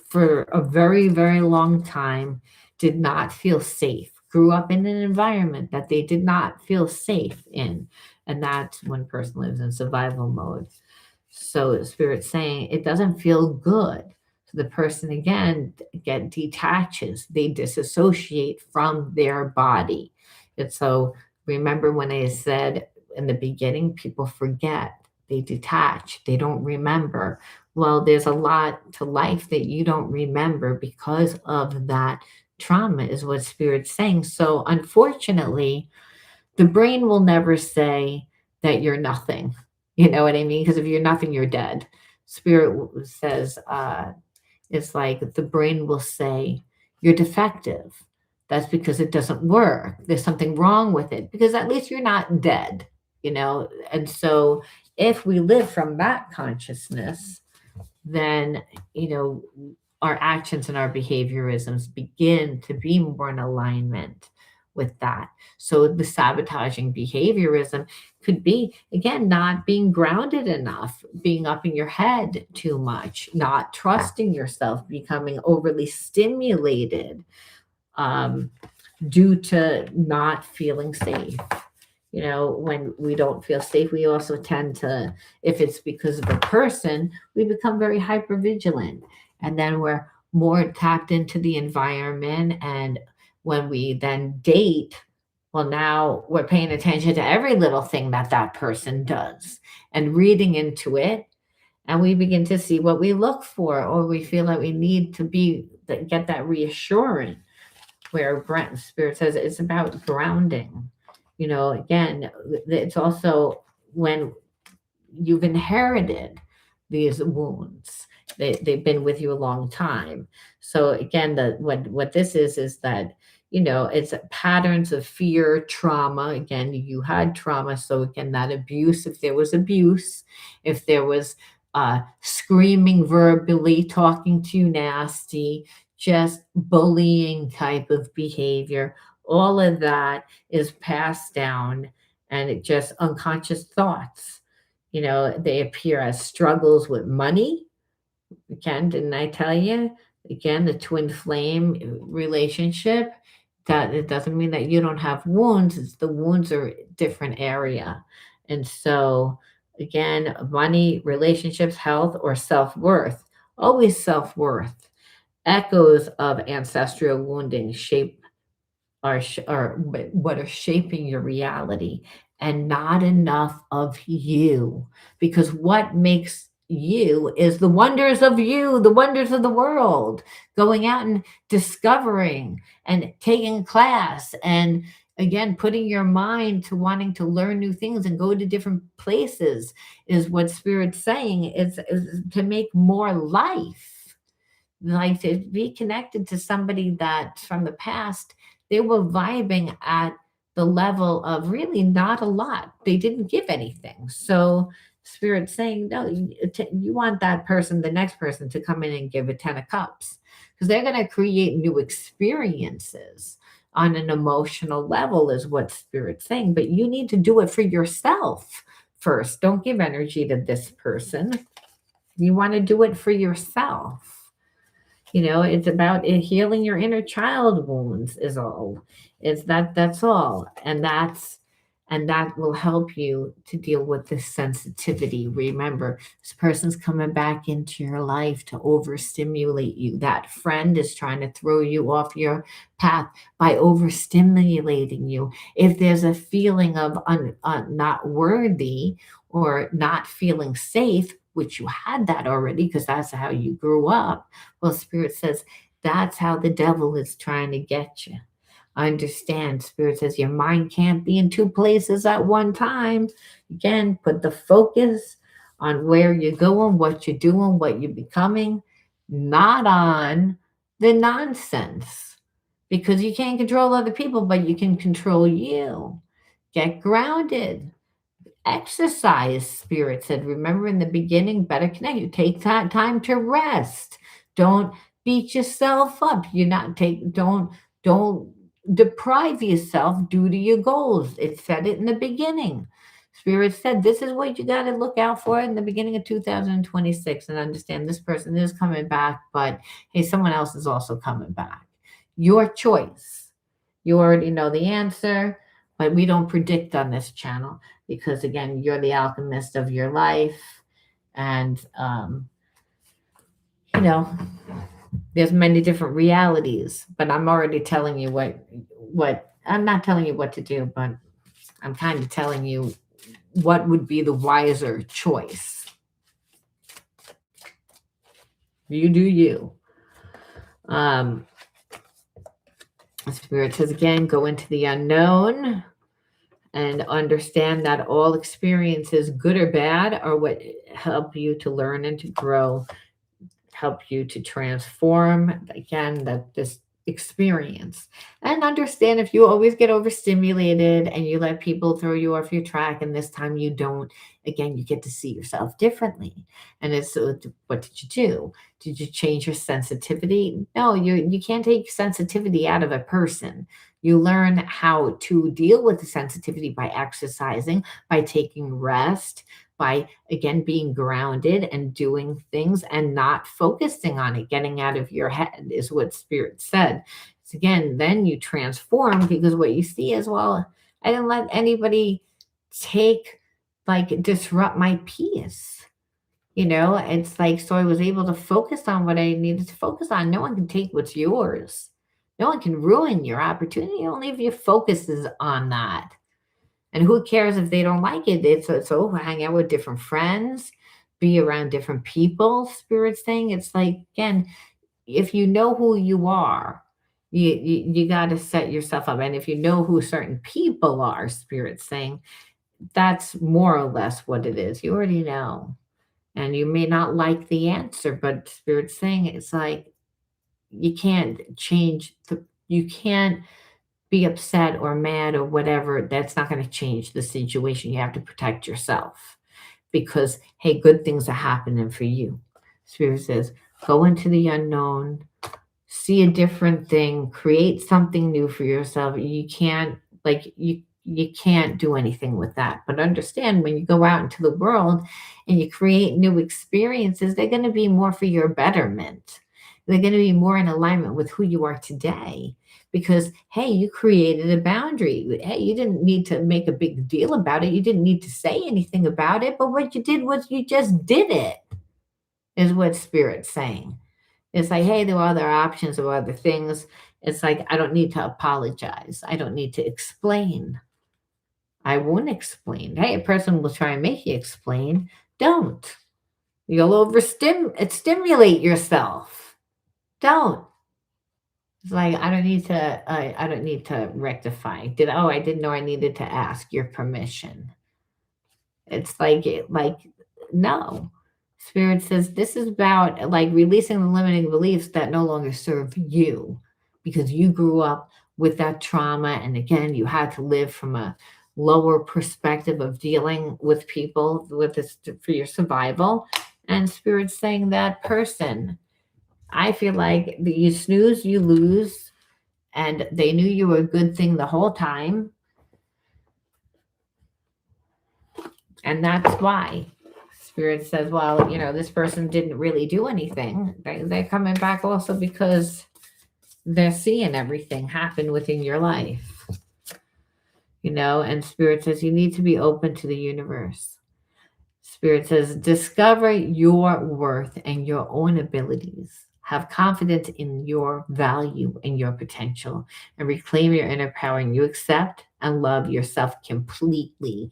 for a very, very long time did not feel safe, grew up in an environment that they did not feel safe in. And that's when a person lives in survival mode. So Spirit's saying it doesn't feel good. So the person again get detaches, they disassociate from their body. And so remember when I said in the beginning, people forget, they detach, they don't remember. Well, there's a lot to life that you don't remember because of that trauma, is what Spirit's saying. So unfortunately, the brain will never say that you're nothing. You know what I mean? Because if you're nothing, you're dead. Spirit says, it's like the brain will say, you're defective. That's because it doesn't work. There's something wrong with it, because at least you're not dead, you know? And so if we live from that consciousness, then, you know, our actions and our behaviorisms begin to be more in alignment with that. So the sabotaging behaviorism could be, again, not being grounded enough, being up in your head too much, not trusting yourself, becoming overly stimulated, um, due to not feeling safe. You know, when we don't feel safe, we also tend to, if it's because of a person, we become very hyper vigilant. And then we're more tapped into the environment. And when we then date, well, now we're paying attention to every little thing that that person does and reading into it. And we begin to see what we look for, or we feel that we need to be, get that reassurance, where Spirit says it's about grounding. You know, again, it's also when you've inherited these wounds. They've been with you a long time. So again, what this is that, you know, it's patterns of fear, trauma. Again, you had trauma. So again, that abuse, if there was abuse, if there was screaming verbally, talking to you nasty, just bullying type of behavior, all of that is passed down, and it just unconscious thoughts. You know, they appear as struggles with money. Again, didn't I tell you? Again, the twin flame relationship. That it doesn't mean that you don't have wounds. It's the wounds are a different area. And so again, money, relationships, health, or self-worth. Always self-worth. Echoes of ancestral wounding shape are what are shaping your reality, and not enough of you, because what makes you is the wonders of you, the wonders of the world, going out and discovering and taking a class, and again putting your mind to wanting to learn new things and go to different places, is what spirit's saying, is to make more life, like to be connected to somebody that from the past, they were vibing at the level of really not a lot. They didn't give anything. So spirit's saying, no, you want that person, the next person, to come in and give a 10 of cups, because they're going to create new experiences on an emotional level, is what spirit's saying. But you need to do it for yourself first. Don't give energy to this person. You want to do it for yourself. It's about healing your inner child wounds, is all. That's all. And that will help you to deal with this sensitivity. Remember, this person's coming back into your life to overstimulate you. That friend is trying to throw you off your path by overstimulating you. If there's a feeling of not worthy or not feeling safe, which you had that already because that's how you grew up, well, Spirit says that's how the devil is trying to get you. Understand, Spirit says your mind can't be in two places at one time. Again, put the focus on where you're going, what you're doing, what you're becoming, not on the nonsense. Because you can't control other people, but you can control you. Get grounded. Exercise, spirit said. Remember, in the beginning, better connect. You take that time to rest. Don't beat yourself up. You're not take don't deprive yourself due to your goals. It said it in the beginning. Spirit said this is what you got to look out for in the beginning of 2026, and understand this person is coming back, but hey, someone else is also coming back. Your choice. You already know the answer, but we don't predict on this channel, because again, you're the alchemist of your life. And you know there's many different realities, but I'm already telling you what I'm not telling you what to do, but I'm kind of telling you what would be the wiser choice. You do you. um Spirit says again, go into the unknown and understand that all experiences, good or bad, are what help you to learn and to grow, help you to transform. Again, that this experience, and understand if you always get overstimulated and you let people throw you off your track, and this time you don't, again, you get to see yourself differently. And it's what did you do? Did you change your sensitivity? No, you can't take sensitivity out of a person. You learn how to deal with the sensitivity by exercising, by taking rest, by again being grounded and doing things and not focusing on it, getting out of your head, is what spirit said. It's again, then you transform, because what you see is, well, I didn't let anybody take, like, disrupt my peace. It's like, so I was able to focus on what I needed to focus on. No one can take what's yours. No one can ruin your opportunity, only if your focus is on that. And who cares if they don't like it? It's over. Hang out with different friends, be around different people. Spirit's saying, it's like, again, if you know who you are, you got to set yourself up. And if you know who certain people are, Spirit's saying, that's more or less what it is. You already know. And you may not like the answer, but Spirit's saying, it's like, you can't change you can't be upset or mad or whatever. That's not going to change the situation. You have to protect yourself, because hey, good things are happening for you. Spirit says, go into the unknown, see a different thing, create something new for yourself. You can't, like, you can't do anything with that. But understand, when you go out into the world and you create new experiences, they're going to be more for your betterment. They're going to be more in alignment with who you are today, because hey, you created a boundary. Hey, you didn't need to make a big deal about it. You didn't need to say anything about it, but what you did was you just did it, is what Spirit's saying. It's like, hey, there are other options or other things. It's like, I don't need to apologize. I don't need to explain. I won't explain. Hey, a person will try and make you explain. Don't. You'll stimulate yourself. Don't. It's like, I don't need to. I don't need to rectify. I didn't know I needed to ask your permission. It's like no. Spirit says this is about like releasing the limiting beliefs that no longer serve you because you grew up with that trauma, and again you had to live from a lower perspective of dealing with people with this for your survival. And Spirit's saying that person, I feel like you snooze, you lose, and they knew you were a good thing the whole time, and that's why. Spirit says, well, this person didn't really do anything. They're coming back also because they're seeing everything happen within your life, and Spirit says, you need to be open to the universe. Spirit says, discover your worth and your own abilities. Have confidence in your value and your potential, and reclaim your inner power. And you accept and love yourself completely,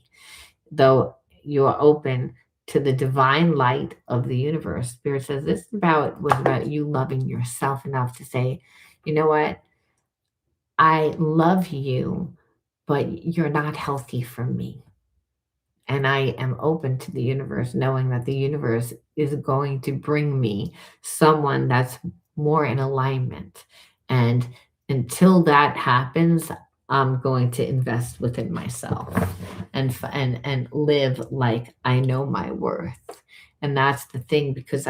though you are open to the divine light of the universe. Spirit says this was about you loving yourself enough to say, you know what? I love you, but you're not healthy for me. And I am open to the universe, knowing that the universe is going to bring me someone that's more in alignment. And until that happens, I'm going to invest within myself and live like I know my worth. And that's the thing, because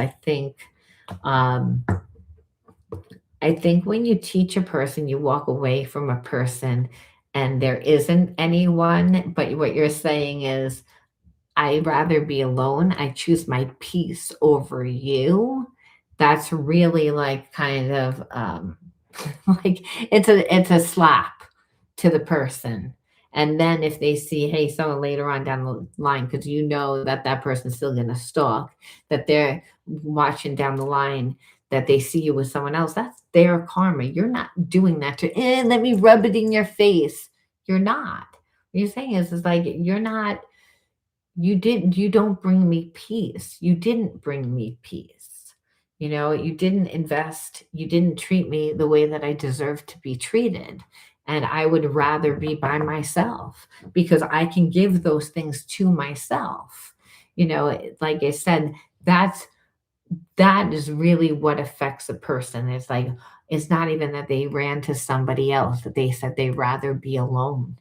um, I think when you teach a person, you walk away from a person and there isn't anyone, but what you're saying is, I'd rather be alone. I choose my peace over you. That's really like kind of like it's a slap to the person. And then if they see, hey, someone later on down the line, because you know that that person's still going to stalk, that they're watching down the line, that they see you with someone else, that's their karma. You're not doing that to, let me rub it in your face. You're not. What you're saying is like, you're not, you don't bring me peace. You didn't bring me peace. You didn't invest, you didn't treat me the way that I deserve to be treated. And I would rather be by myself because I can give those things to myself. Like I said, that is really what affects a person. It's like, it's not even that they ran to somebody else, that they said they'd rather be alone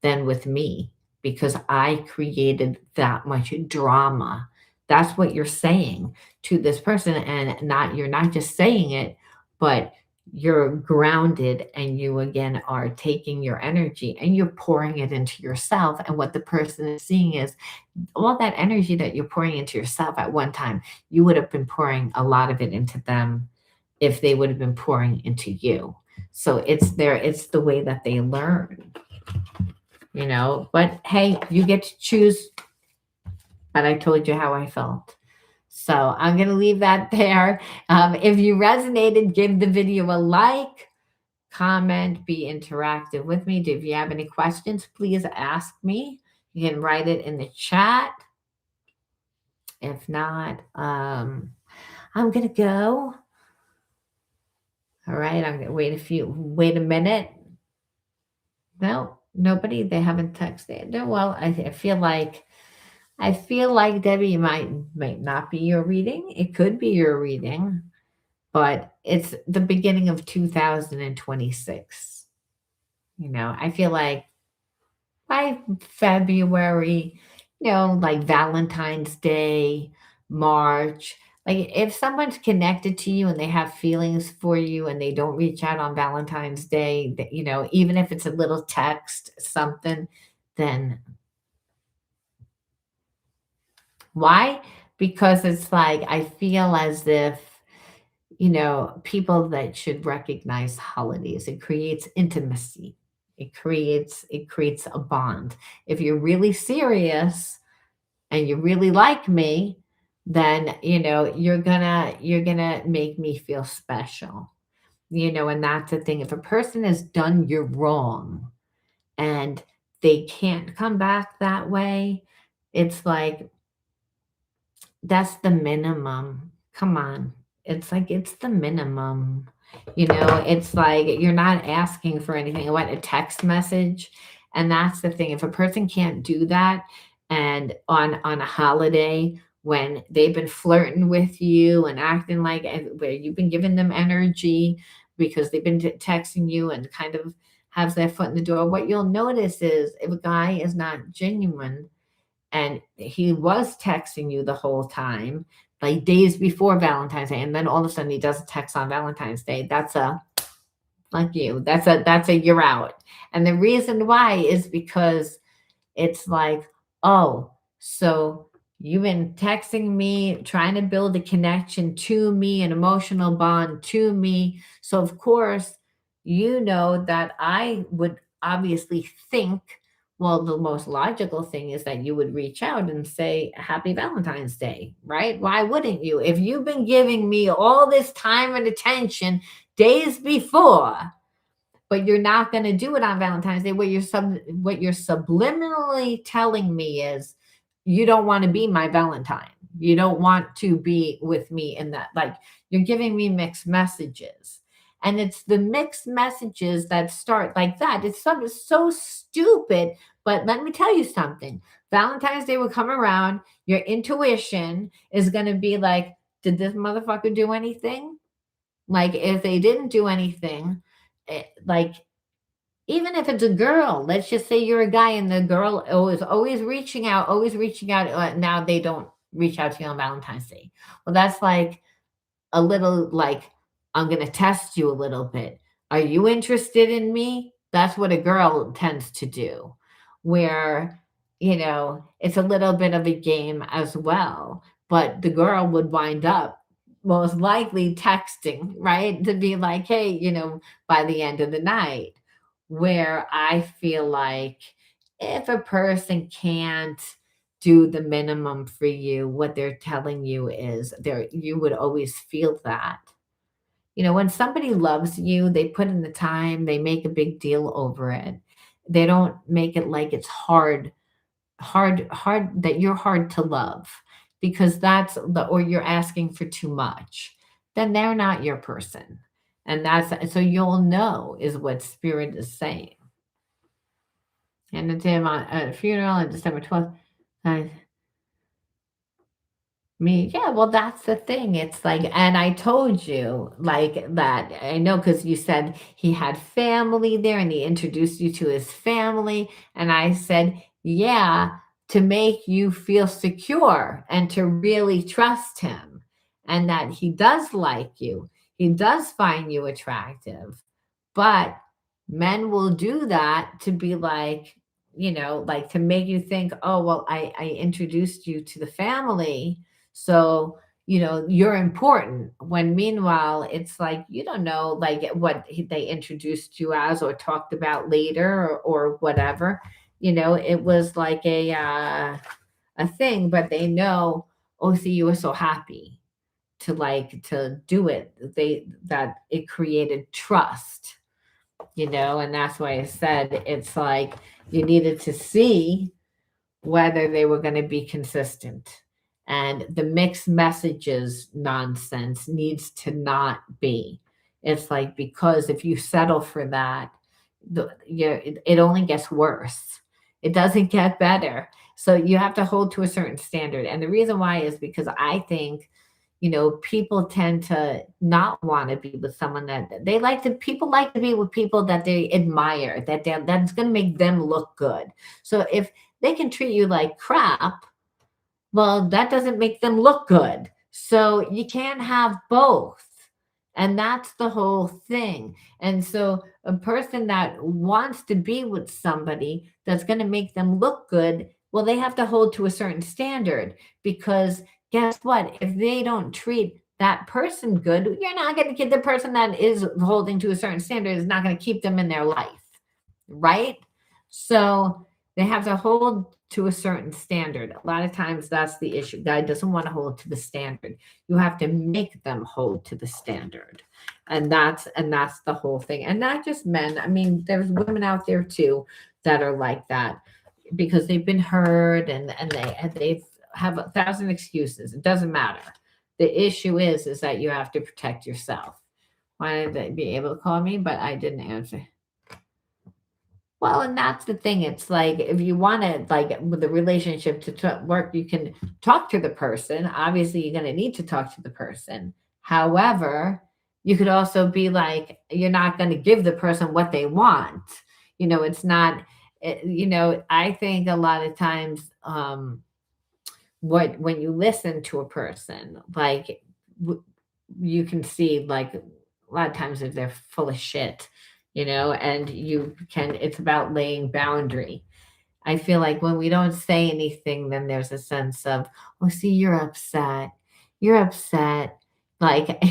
than with me because I created that much drama. That's what you're saying to this person. And you're not just saying it, but you're grounded, and you again are taking your energy and you're pouring it into yourself. And what the person is seeing is all that energy that you're pouring into yourself at one time, you would have been pouring a lot of it into them if they would have been pouring into you. So it's the way that they learn. But hey, you get to choose. But I told you how I felt. So I'm going to leave that there. If you resonated, give the video a like, comment, be interactive with me. If you have any questions, please ask me. You can write it in the chat. If not, I'm going to go. All right. I'm going to wait a minute. No, nobody. They haven't texted. No, well, I feel like Debbie might not be your reading. It could be your reading, but it's the beginning of 2026. I feel like by February, like Valentine's Day, March, like if someone's connected to you and they have feelings for you and they don't reach out on Valentine's Day, even if it's a little text, something, then why? Because it's like I feel as if, people that should recognize holidays. It creates intimacy. It creates a bond. If you're really serious and you really like me, then you're gonna make me feel special. And that's the thing. If a person has done you wrong and they can't come back that way, it's like that's the minimum. Come on. It's like it's the minimum. It's like you're not asking for anything. What, a text message? And that's the thing. If a person can't do that and on a holiday when they've been flirting with you and acting like where you've been giving them energy because they've been texting you and kind of has their foot in the door, what you'll notice is if a guy is not genuine and he was texting you the whole time, like days before Valentine's Day, and then all of a sudden he does a text on Valentine's Day. That's a like you. That's a you're out. And the reason why is because it's like, oh, so you've been texting me, trying to build a connection to me, an emotional bond to me. So, of course, you know that I would obviously think, well, the most logical thing is that you would reach out and say, Happy Valentine's Day, right? Why wouldn't you? If you've been giving me all this time and attention days before, but you're not going to do it on Valentine's Day. What you're subliminally telling me is you don't want to be my Valentine. You don't want to be with me in that. Like you're giving me mixed messages. And it's the mixed messages that start like that. It's something so stupid. But let me tell you something. Valentine's Day will come around. Your intuition is going to be like, did this motherfucker do anything? Like if they didn't do anything, like even if it's a girl, let's just say you're a guy and the girl is always reaching out, always reaching out. Now they don't reach out to you on Valentine's Day. Well, that's like a little like, I'm going to test you a little bit. Are you interested in me? That's what a girl tends to do, where, it's a little bit of a game as well. But the girl would wind up most likely texting, right? To be like, hey, by the end of the night, where I feel like if a person can't do the minimum for you, what they're telling you is there you would always feel that. When somebody loves you, they put in the time, they make a big deal over it. They don't make it like it's hard that you're hard to love because or you're asking for too much. Then they're not your person. And that's so you'll know is what spirit is saying. And it's him on a funeral on December 12th. Me, yeah, well, that's the thing. It's like, and I told you like that. I know because you said he had family there and he introduced you to his family. And I said, yeah, to make you feel secure and to really trust him and that he does like you. He does find you attractive. But men will do that to be like, like to make you think, oh, well, I introduced you to the family so, you're important. When meanwhile, it's like you don't know like what they introduced you as or talked about later or whatever. It was like a thing, but they know, oh, see, you were so happy to do it. That it created trust, and that's why I said it's like you needed to see whether they were going to be consistent. And the mixed messages nonsense needs to not be. It's like, because if you settle for that, it only gets worse. It doesn't get better. So you have to hold to a certain standard. And the reason why is because I think, people tend to not want to be with someone that people like to be with people that they admire, that's going to make them look good. So if they can treat you like crap, well, that doesn't make them look good. So you can't have both. And that's the whole thing. And so a person that wants to be with somebody that's going to make them look good, well, they have to hold to a certain standard because guess what? If they don't treat that person good, you're not going to get the person that is holding to a certain standard is not going to keep them in their life. Right? So They have to hold to a certain standard. A lot of times that's the issue. Guy doesn't want to hold to the standard. You have to make them hold to the standard. And that's the whole thing. And not just men. I mean, there's women out there too that are like that because they've been hurt and they have a thousand excuses. It doesn't matter. The issue is that you have to protect yourself. Wanted to be able to call me, but I didn't answer. Well, and that's the thing. It's like if you want to, like, with the relationship to work, you can talk to the person. Obviously, you're going to need to talk to the person. However, you could also be like, you're not going to give the person what they want. It's not. I think a lot of times, what when you listen to a person, like, w- you can see, like, a lot of times if they're full of shit, and it's about laying boundary. I feel like when we don't say anything, then there's a sense of, oh, see, you're upset. You're upset. Like,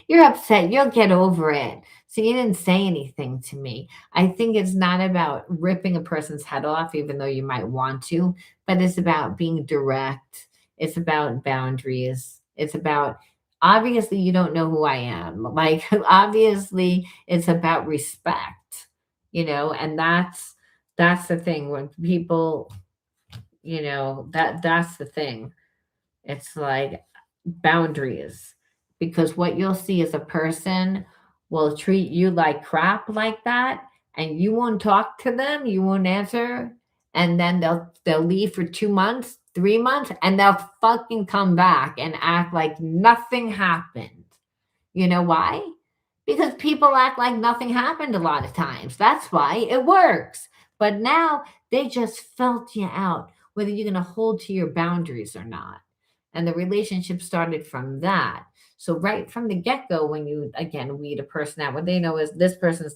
you're upset. You'll get over it. So you didn't say anything to me. I think it's not about ripping a person's head off, even though you might want to, but it's about being direct. It's about boundaries. It's about, obviously, you don't know who I am. Like, obviously, it's about respect, and that's the thing when people, that's the thing. It's like boundaries. Because what you'll see is a person will treat you like crap like that, and you won't talk to them, you won't answer, and then they'll leave for 2 months, 3 months, and they'll fucking come back and act like nothing happened. You know why? Because people act like nothing happened a lot of times. That's why it works. But now they just felt you out, whether you're going to hold to your boundaries or not. And the relationship started from that. So right from the get go, when you again weed a person out, what they know is this person's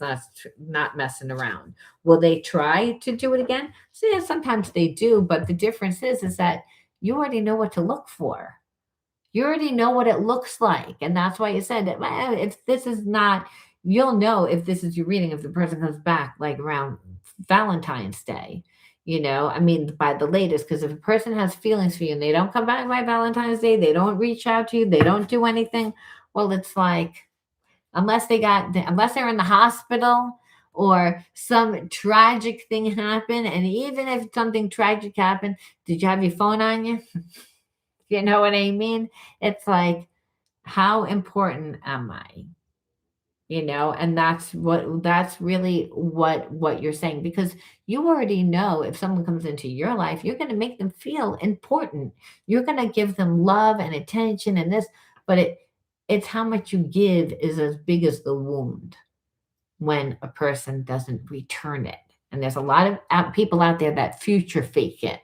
not messing around. Will they try to do it again? So yeah, sometimes they do, but the difference is that you already know what to look for. You already know what it looks like. And that's why you said that, "Well, if this is not, you'll know if this is your reading, if the person comes back like around Valentine's Day. I mean, by the latest, because if a person has feelings for you and they don't come back by Valentine's Day, they don't reach out to you, they don't do anything, well, it's like, unless they're in the hospital or some tragic thing happened. And even if something tragic happened, did you have your phone on you? You know what I mean? It's like, how important am I? And that's really what you're saying, because you already know if someone comes into your life, you're going to make them feel important. You're going to give them love and attention and this, but it's how much you give is as big as the wound when a person doesn't return it. And there's a lot of people out there that future fake it,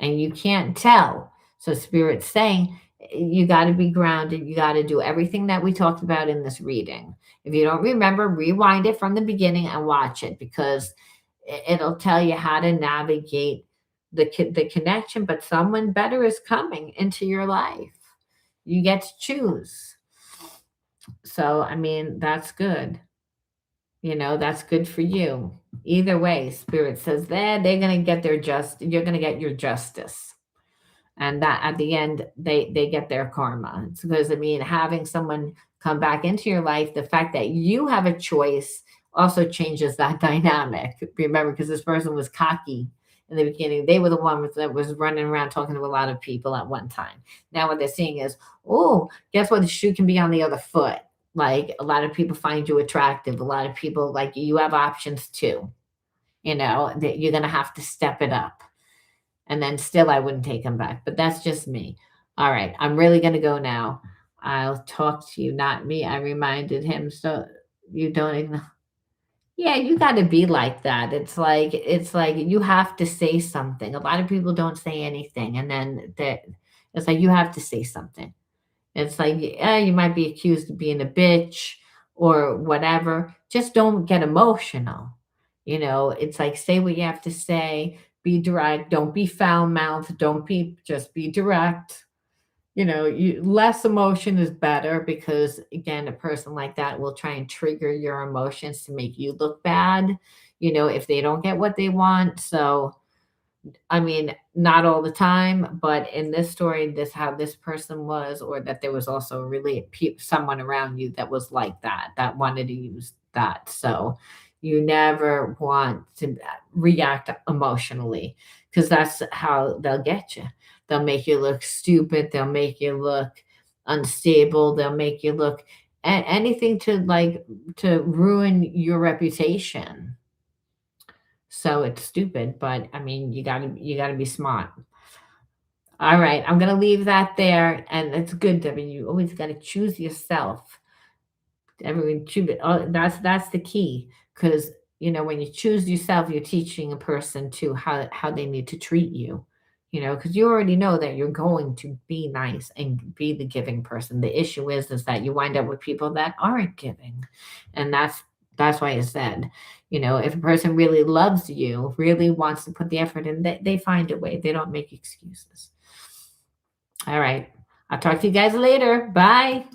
and you can't tell. So Spirit's saying you got to be grounded. You got to do everything that we talked about in this reading. If you don't remember, rewind it from the beginning and watch it, because it'll tell you how to navigate the connection. But someone better is coming into your life. You get to choose. So I mean, that's good. That's good for you. Either way, Spirit says they're gonna get you're gonna get your justice. And that at the end they get their karma. It's because, I mean, having someone come back into your life, the fact that you have a choice also changes that dynamic. Remember, because this person was cocky in the beginning, they were the one that was running around talking to a lot of people at one time. Now what they're seeing is, oh, guess what, the shoe can be on the other foot. Like, a lot of people find you attractive, a lot of people, like, you have options too. That you're going to have to step it up. And then still, I wouldn't take him back. But that's just me. All right. I'm really going to go now. I'll talk to you, not me. I reminded him. So you don't ignore. Yeah, you got to be like that. It's like you have to say something. A lot of people don't say anything. And then it's like you have to say something. It's like, you might be accused of being a bitch or whatever. Just don't get emotional. It's like, say what you have to say, be direct, don't be foul mouthed, just be direct. Less emotion is better, because again, a person like that will try and trigger your emotions to make you look bad. if they don't get what they want. So I mean, not all the time, but in this story, this how this person was, or that there was also really someone around you that was like that, that wanted to use that. So you never want to react emotionally, because that's how they'll get you. They'll make you look stupid. They'll make you look unstable. They'll make you look anything to ruin your reputation. So it's stupid, but I mean, you gotta be smart. All right, I'm gonna leave that there, and it's good, Debbie. You always gotta choose yourself. Everyone choose it. Oh, that's the key, because when you choose yourself, you're teaching a person to how they need to treat you. Because you already know that you're going to be nice and be the giving person. The issue is that you wind up with people that aren't giving, and that's why I said, if a person really loves you, really wants to put the effort in, they find a way. They don't make excuses. All right, I'll talk to you guys later. Bye.